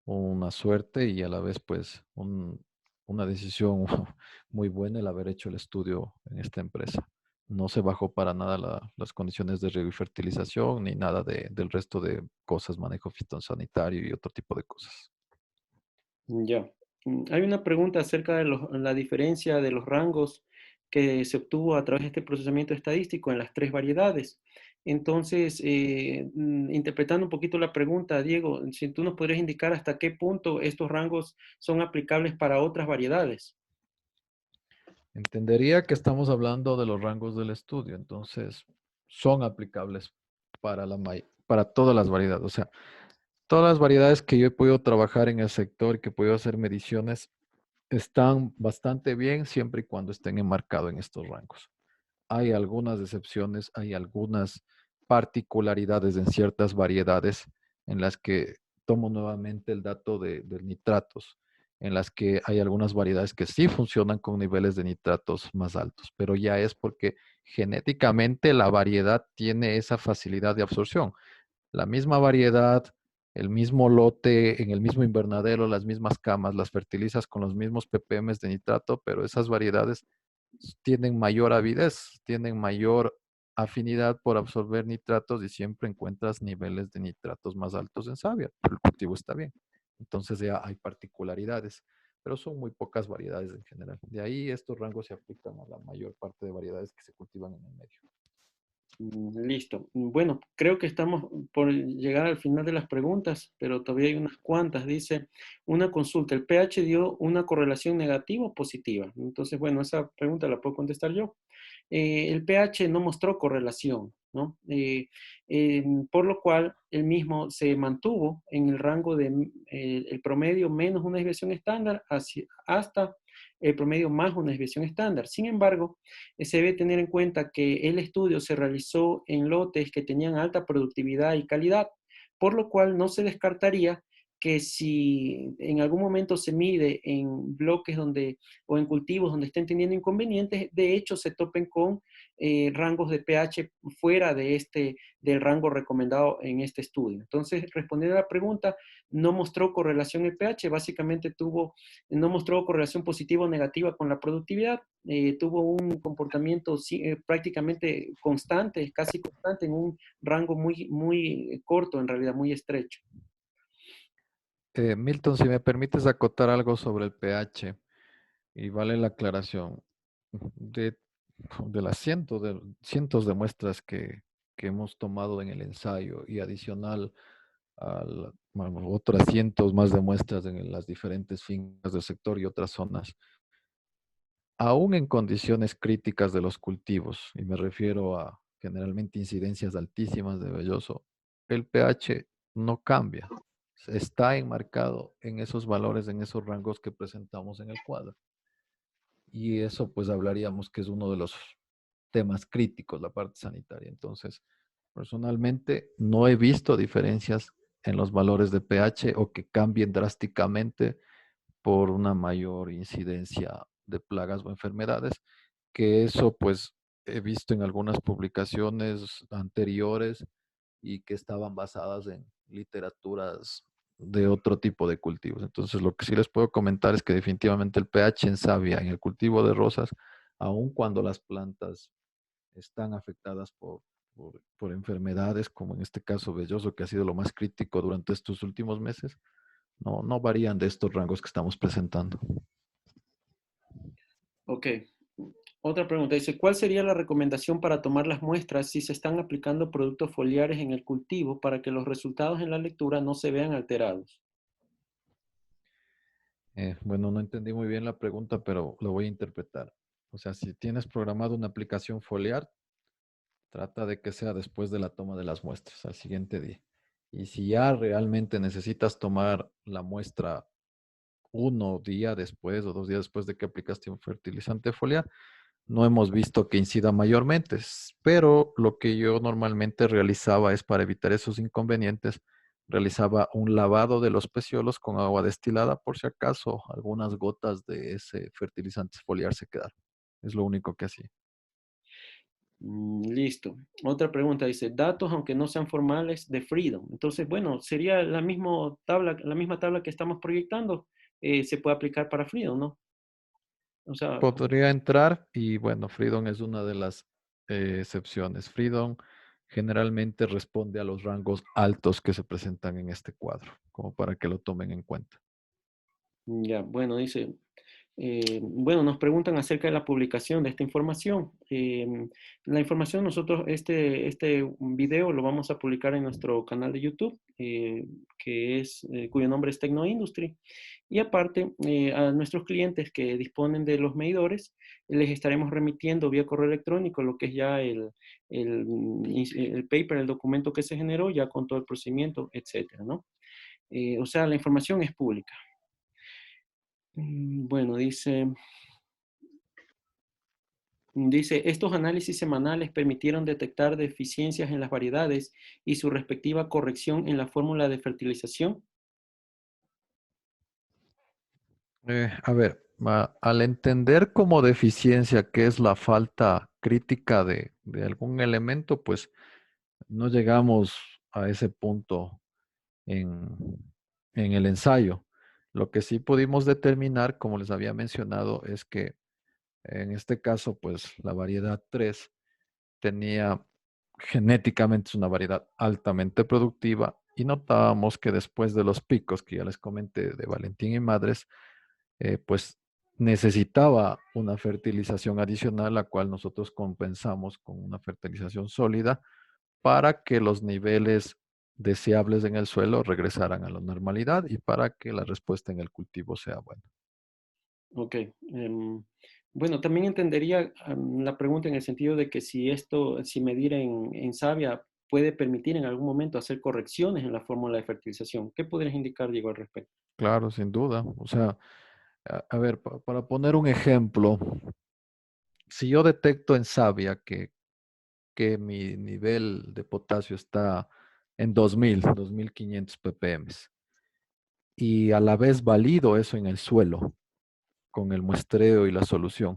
una suerte y a la vez pues una decisión muy buena el haber hecho el estudio en esta empresa. no se bajó para nada las condiciones de riego y fertilización, ni nada del resto de cosas, manejo fitosanitario y otro tipo de cosas. Ya. Hay una pregunta acerca de la diferencia de los rangos que se obtuvo a través de este procesamiento estadístico en las tres variedades. Entonces, interpretando un poquito la pregunta, Diego, si tú nos podrías indicar hasta qué punto estos rangos son aplicables para otras variedades. Entendería que estamos hablando de los rangos del estudio, entonces son aplicables para todas las variedades. O sea, todas las variedades que yo he podido trabajar en el sector y que he podido hacer mediciones están bastante bien siempre y cuando estén enmarcados en estos rangos. Hay algunas excepciones, hay algunas particularidades en ciertas variedades en las que tomo nuevamente el dato de nitratos, en las que hay algunas variedades que sí funcionan con niveles de nitratos más altos, pero ya es porque genéticamente la variedad tiene esa facilidad de absorción. La misma variedad, el mismo lote, en el mismo invernadero, las mismas camas, las fertilizas con los mismos ppm de nitrato, pero esas variedades tienen mayor avidez, tienen mayor afinidad por absorber nitratos y siempre encuentras niveles de nitratos más altos en savia, pero el cultivo está bien. Entonces ya hay particularidades, pero son muy pocas variedades en general. De ahí estos rangos se aplican a la mayor parte de variedades que se cultivan en el medio. Listo. Bueno, creo que estamos por llegar al final de las preguntas, pero todavía hay unas cuantas. Dice, una consulta, ¿el pH dio una correlación negativa o positiva? Entonces, bueno, esa pregunta la puedo contestar yo. El pH no mostró correlación, ¿no? Por lo cual, el mismo se mantuvo en el rango de el promedio menos una desviación estándar hasta el promedio más una desviación estándar. Sin embargo, se debe tener en cuenta que el estudio se realizó en lotes que tenían alta productividad y calidad, por lo cual no se descartaría que si en algún momento se mide en bloques donde, o en cultivos donde estén teniendo inconvenientes, de hecho se topen con rangos de pH fuera del rango recomendado en este estudio. Entonces, respondiendo a la pregunta, no mostró correlación el pH, básicamente no mostró correlación positiva o negativa con la productividad, tuvo un comportamiento prácticamente constante, casi constante, en un rango muy corto, en realidad muy estrecho. Milton, si me permites acotar algo sobre el pH, y vale la aclaración, de, de las cientos de muestras que hemos tomado en el ensayo y adicional a otras cientos más de muestras en las diferentes fincas del sector y otras zonas, aún en condiciones críticas de los cultivos, y me refiero a generalmente incidencias altísimas de velloso, el pH no cambia. Está enmarcado en esos valores, en esos rangos que presentamos en el cuadro. Y eso pues hablaríamos que es uno de los temas críticos, la parte sanitaria. Entonces, personalmente no he visto diferencias en los valores de pH o que cambien drásticamente por una mayor incidencia de plagas o enfermedades, que eso pues he visto en algunas publicaciones anteriores y que estaban basadas en literaturas de otro tipo de cultivos. Entonces, lo que sí les puedo comentar es que definitivamente el pH en savia, en el cultivo de rosas, aun cuando las plantas están afectadas por enfermedades, como en este caso velloso, que ha sido lo más crítico durante estos últimos meses, no varían de estos rangos que estamos presentando. Ok. Otra pregunta dice, ¿cuál sería la recomendación para tomar las muestras si se están aplicando productos foliares en el cultivo para que los resultados en la lectura no se vean alterados? Bueno, no entendí muy bien la pregunta, pero lo voy a interpretar. O sea, si tienes programado una aplicación foliar, trata de que sea después de la toma de las muestras, al siguiente día. Y si ya realmente necesitas tomar la muestra 1 día después o 2 días después de que aplicaste un fertilizante foliar, no hemos visto que incida mayormente, pero lo que yo normalmente realizaba es para evitar esos inconvenientes, realizaba un lavado de los peciolos con agua destilada por si acaso algunas gotas de ese fertilizante foliar se quedaron. Es lo único que hacía. Listo. Otra pregunta dice, datos aunque no sean formales de Freedom. Entonces, bueno, sería la misma tabla que estamos proyectando, se puede aplicar para Freedom, ¿no? O sea, Podría entrar y bueno, Freedom es una de las excepciones. Freedom generalmente responde a los rangos altos que se presentan en este cuadro, como para que lo tomen en cuenta. Ya, bueno, dice, bueno, nos preguntan acerca de la publicación de esta información. La información nosotros, este video lo vamos a publicar en nuestro canal de YouTube, cuyo nombre es Tecnoindustry. Y aparte, a nuestros clientes que disponen de los medidores, les estaremos remitiendo vía correo electrónico lo que es ya el paper, el documento que se generó, ya con todo el procedimiento, etcétera, ¿no? O sea, la información es pública. Bueno, dice, estos análisis semanales permitieron detectar deficiencias en las variedades y su respectiva corrección en la fórmula de fertilización. A ver, al entender como deficiencia que es la falta crítica de algún elemento, pues no llegamos a ese punto en, en el ensayo. Lo que sí pudimos determinar, como les había mencionado, es que en este caso, pues la variedad 3 tenía genéticamente es una variedad altamente productiva y notábamos que después de los picos que ya les comenté de Valentín y Madres, pues necesitaba una fertilización adicional, la cual nosotros compensamos con una fertilización sólida para que los niveles deseables en el suelo regresaran a la normalidad y para que la respuesta en el cultivo sea buena. Ok. Bueno, también entendería la pregunta en el sentido de que si medir en savia puede permitir en algún momento hacer correcciones en la fórmula de fertilización. ¿Qué podrías indicar, Diego, al respecto? Claro, sin duda. O sea, a ver, para poner un ejemplo, si yo detecto en savia que mi nivel de potasio está en 2500 ppm y a la vez valido eso en el suelo con el muestreo y la solución,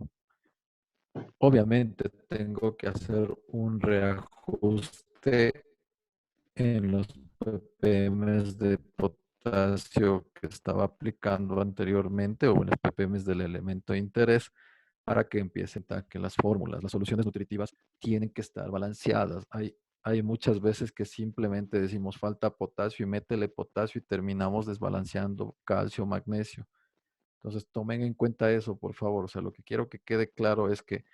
obviamente tengo que hacer un reajuste en los ppm de potasio que estaba aplicando anteriormente o en los ppm del elemento de interés para que empiecen a que las fórmulas, las soluciones nutritivas tienen que estar balanceadas. Hay muchas veces que simplemente decimos falta potasio y métele potasio y terminamos desbalanceando calcio, magnesio. Entonces tomen en cuenta eso, por favor. O sea, lo que quiero que quede claro es que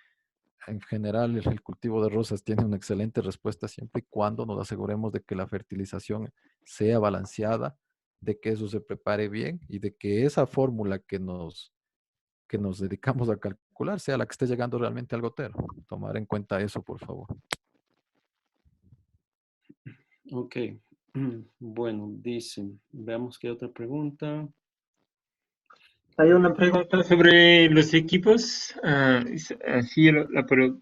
en general el cultivo de rosas tiene una excelente respuesta siempre y cuando nos aseguremos de que la fertilización sea balanceada, de que eso se prepare bien y de que esa fórmula que nos dedicamos a calcular sea la que esté llegando realmente al gotero. Tomar en cuenta eso, por favor. Ok. Bueno, veamos qué otra pregunta. Hay una pregunta sobre los equipos. Sí, la puedo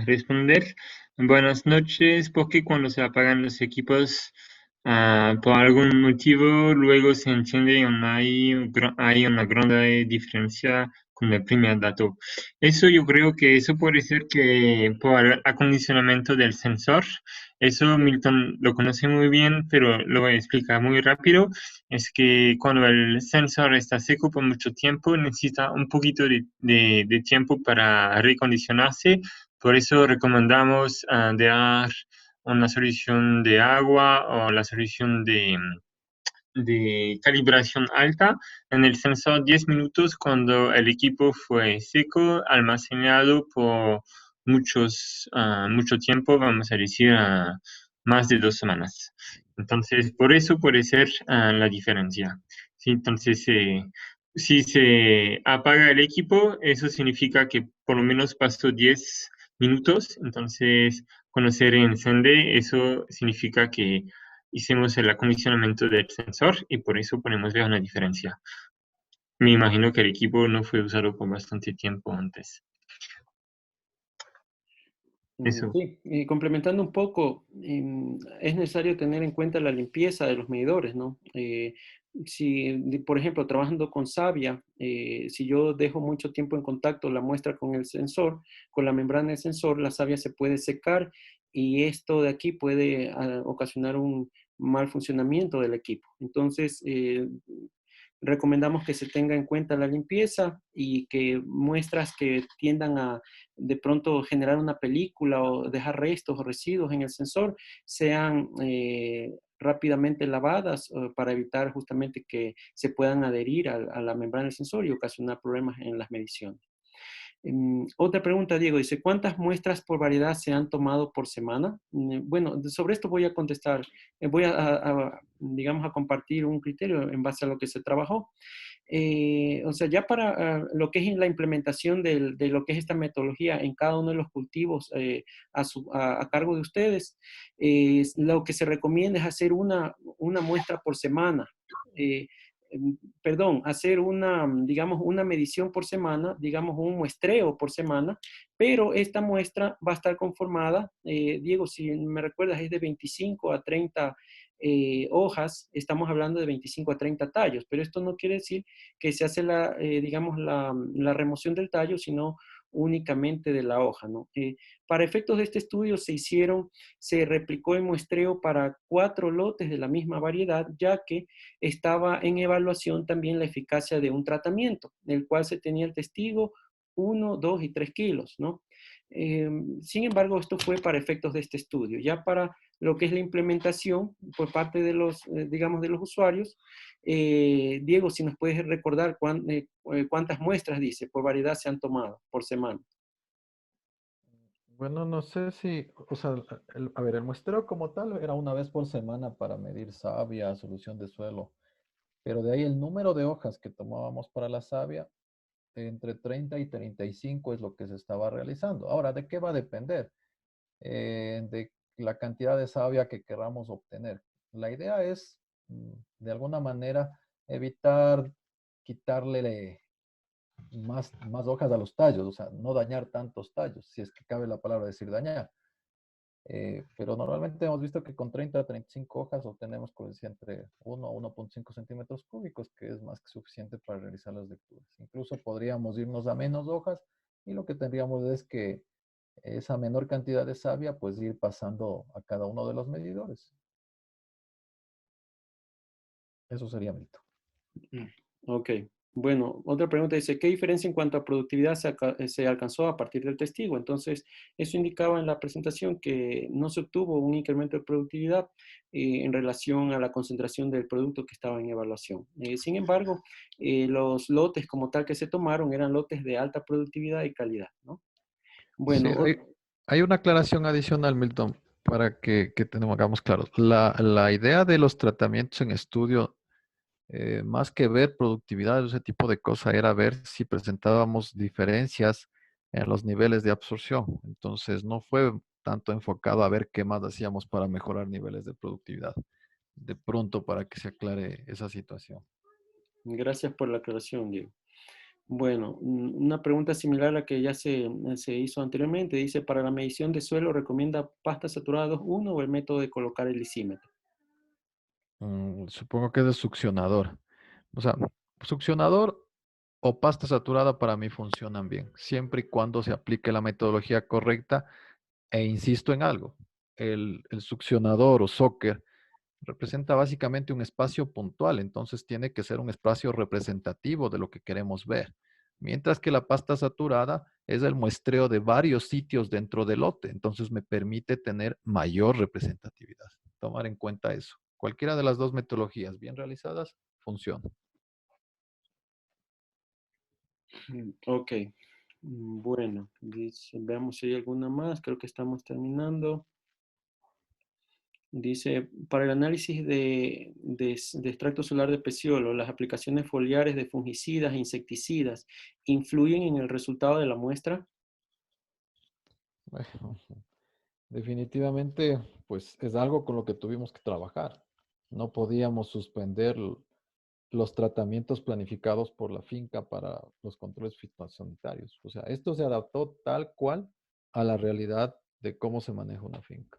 responder. Buenas noches. ¿Por qué cuando se apagan los equipos, por algún motivo, luego se enciende y no hay una gran diferencia con el primer dato? Eso yo creo que eso puede ser que por el acondicionamiento del sensor. Eso Milton lo conoce muy bien, pero lo voy a explicar muy rápido. Es que cuando el sensor está seco por mucho tiempo, necesita un poquito de tiempo para recondicionarse. Por eso recomendamos de dar una solución de agua o la solución de calibración alta en el sensor 10 minutos cuando el equipo fue seco, almacenado por mucho tiempo, vamos a decir más de 2 semanas. Entonces, por eso puede ser la diferencia. Sí, entonces, si se apaga el equipo, eso significa que por lo menos pasó 10 minutos. Entonces, cuando se reencende, eso significa que hicimos el acondicionamiento del sensor y por eso podemos ver una diferencia. Me imagino que el equipo no fue usado por bastante tiempo antes. Eso. Sí, y complementando un poco, es necesario tener en cuenta la limpieza de los medidores, ¿no? Por ejemplo, trabajando con savia, si yo dejo mucho tiempo en contacto la muestra con el sensor, con la membrana del sensor, la savia se puede secar y esto de aquí puede ocasionar un mal funcionamiento del equipo. Entonces, recomendamos que se tenga en cuenta la limpieza y que muestras que tiendan a de pronto generar una película o dejar restos o residuos en el sensor sean rápidamente lavadas para evitar justamente que se puedan adherir a la membrana del sensor y ocasionar problemas en las mediciones. Otra pregunta, Diego, dice, ¿cuántas muestras por variedad se han tomado por semana? Bueno, sobre esto voy a contestar, voy digamos, a compartir un criterio en base a lo que se trabajó. O sea, ya para lo que es la implementación de lo que es esta metodología en cada uno de los cultivos a cargo de ustedes, lo que se recomienda es hacer una muestra por semana. Eh, Perdón, hacer digamos, una medición por semana, digamos, un muestreo por semana, pero esta muestra va a estar conformada, Diego, si me recuerdas, es de 25 a 30 hojas, estamos hablando de 25 a 30 tallos, pero esto no quiere decir que se hace digamos, la remoción del tallo, sino únicamente de la hoja, ¿no? Para efectos de este estudio se replicó el muestreo para 4 lotes de la misma variedad, ya que estaba en evaluación también la eficacia de un tratamiento, del cual se tenía el testigo 1, 2 y 3 kilos, ¿no? Sin embargo, esto fue para efectos de este estudio. Ya para lo que es la implementación por parte de los, digamos, de los usuarios, Diego, si nos puedes recordar cuántas muestras, dice, por variedad se han tomado por semana. Bueno, no sé si, o sea, a ver, el muestreo como tal era una vez por semana para medir savia, solución de suelo, pero de ahí el número de hojas que tomábamos para la savia, entre 30 y 35 es lo que se estaba realizando. Ahora, ¿de qué va a depender? De la cantidad de savia que queramos obtener. La idea es, de alguna manera, evitar quitarle más hojas a los tallos, o sea, no dañar tantos tallos, si es que cabe la palabra decir dañar. Pero normalmente hemos visto que con 30 a 35 hojas obtenemos coeficiente entre 1 a 1.5 centímetros cúbicos, que es más que suficiente para realizar las lecturas. Incluso podríamos irnos a menos hojas y lo que tendríamos es que esa menor cantidad de savia, pues ir pasando a cada uno de los medidores. Eso sería mito. Ok. Bueno, otra pregunta dice, ¿qué diferencia en cuanto a productividad se alcanzó a partir del testigo? Entonces, eso indicaba en la presentación que no se obtuvo un incremento de productividad en relación a la concentración del producto que estaba en evaluación. Sin embargo, los lotes como tal que se tomaron eran lotes de alta productividad y calidad, ¿no? Sí, Bueno, hay una aclaración adicional, Milton, para que tengamos claro. La idea de los tratamientos en estudio, más que ver productividad, ese tipo de cosas, era ver si presentábamos diferencias en los niveles de absorción. Entonces, no fue tanto enfocado a ver qué más hacíamos para mejorar niveles de productividad. De pronto, para que se aclare esa situación. gracias por la aclaración, Diego. Bueno, una pregunta similar a la que ya se hizo anteriormente. Dice, para la medición de suelo, ¿recomienda pasta saturada 2:1 o el método de colocar el lisímetro? Supongo que es de succionador. O sea, succionador o pasta saturada para mí funcionan bien, siempre y cuando se aplique la metodología correcta. E insisto en algo, el succionador o socker representa básicamente un espacio puntual, entonces tiene que ser un espacio representativo de lo que queremos ver. Mientras que la pasta saturada es el muestreo de varios sitios dentro del lote, entonces me permite tener mayor representatividad. Tomar en cuenta eso. Cualquiera de las dos metodologías bien realizadas funciona. Ok. Bueno, veamos si hay alguna más. Creo que estamos terminando. Dice, para el análisis de extracto solar de peciolo, las aplicaciones foliares de fungicidas e insecticidas influyen en el resultado de la muestra. Bueno, definitivamente, pues es algo con lo que tuvimos que trabajar. No podíamos suspender los tratamientos planificados por la finca para los controles fitosanitarios. O sea, esto se adaptó tal cual a la realidad de cómo se maneja una finca.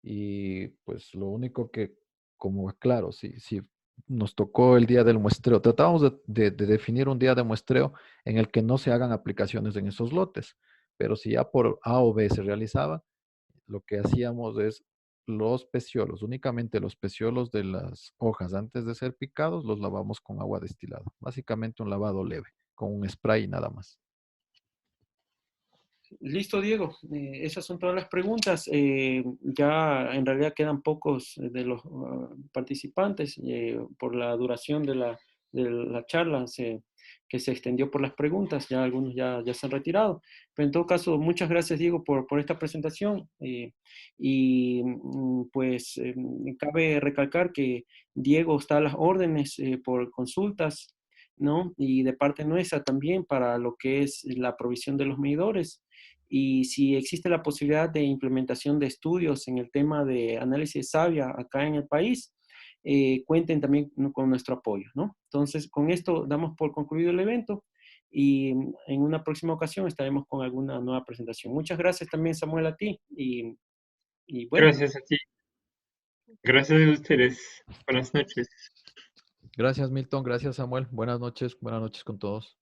Y pues lo único que, como claro, si nos tocó el día del muestreo, tratábamos de definir un día de muestreo en el que no se hagan aplicaciones en esos lotes, pero si ya por A o B se realizaba, lo que hacíamos es los peciolos, únicamente los peciolos de las hojas antes de ser picados, los lavamos con agua destilada. Básicamente un lavado leve, con un spray y nada más. Listo, Diego. Esas son todas las preguntas. Ya en realidad quedan pocos de los participantes por la duración de la charla que se extendió por las preguntas. Ya algunos ya se han retirado. Pero en todo caso, muchas gracias, Diego, por esta presentación. Pues cabe recalcar que Diego está a las órdenes por consultas, ¿no? Y de parte nuestra también para lo que es la provisión de los medidores. Y si existe la posibilidad de implementación de estudios en el tema de análisis de savia acá en el país, cuenten también con nuestro apoyo, ¿no? Entonces, con esto damos por concluido el evento y en una próxima ocasión estaremos con alguna nueva presentación. Muchas gracias también, Samuel, a ti y bueno. Gracias a ti. Gracias a ustedes. Buenas noches. Gracias, Milton. Gracias, Samuel. Buenas noches con todos.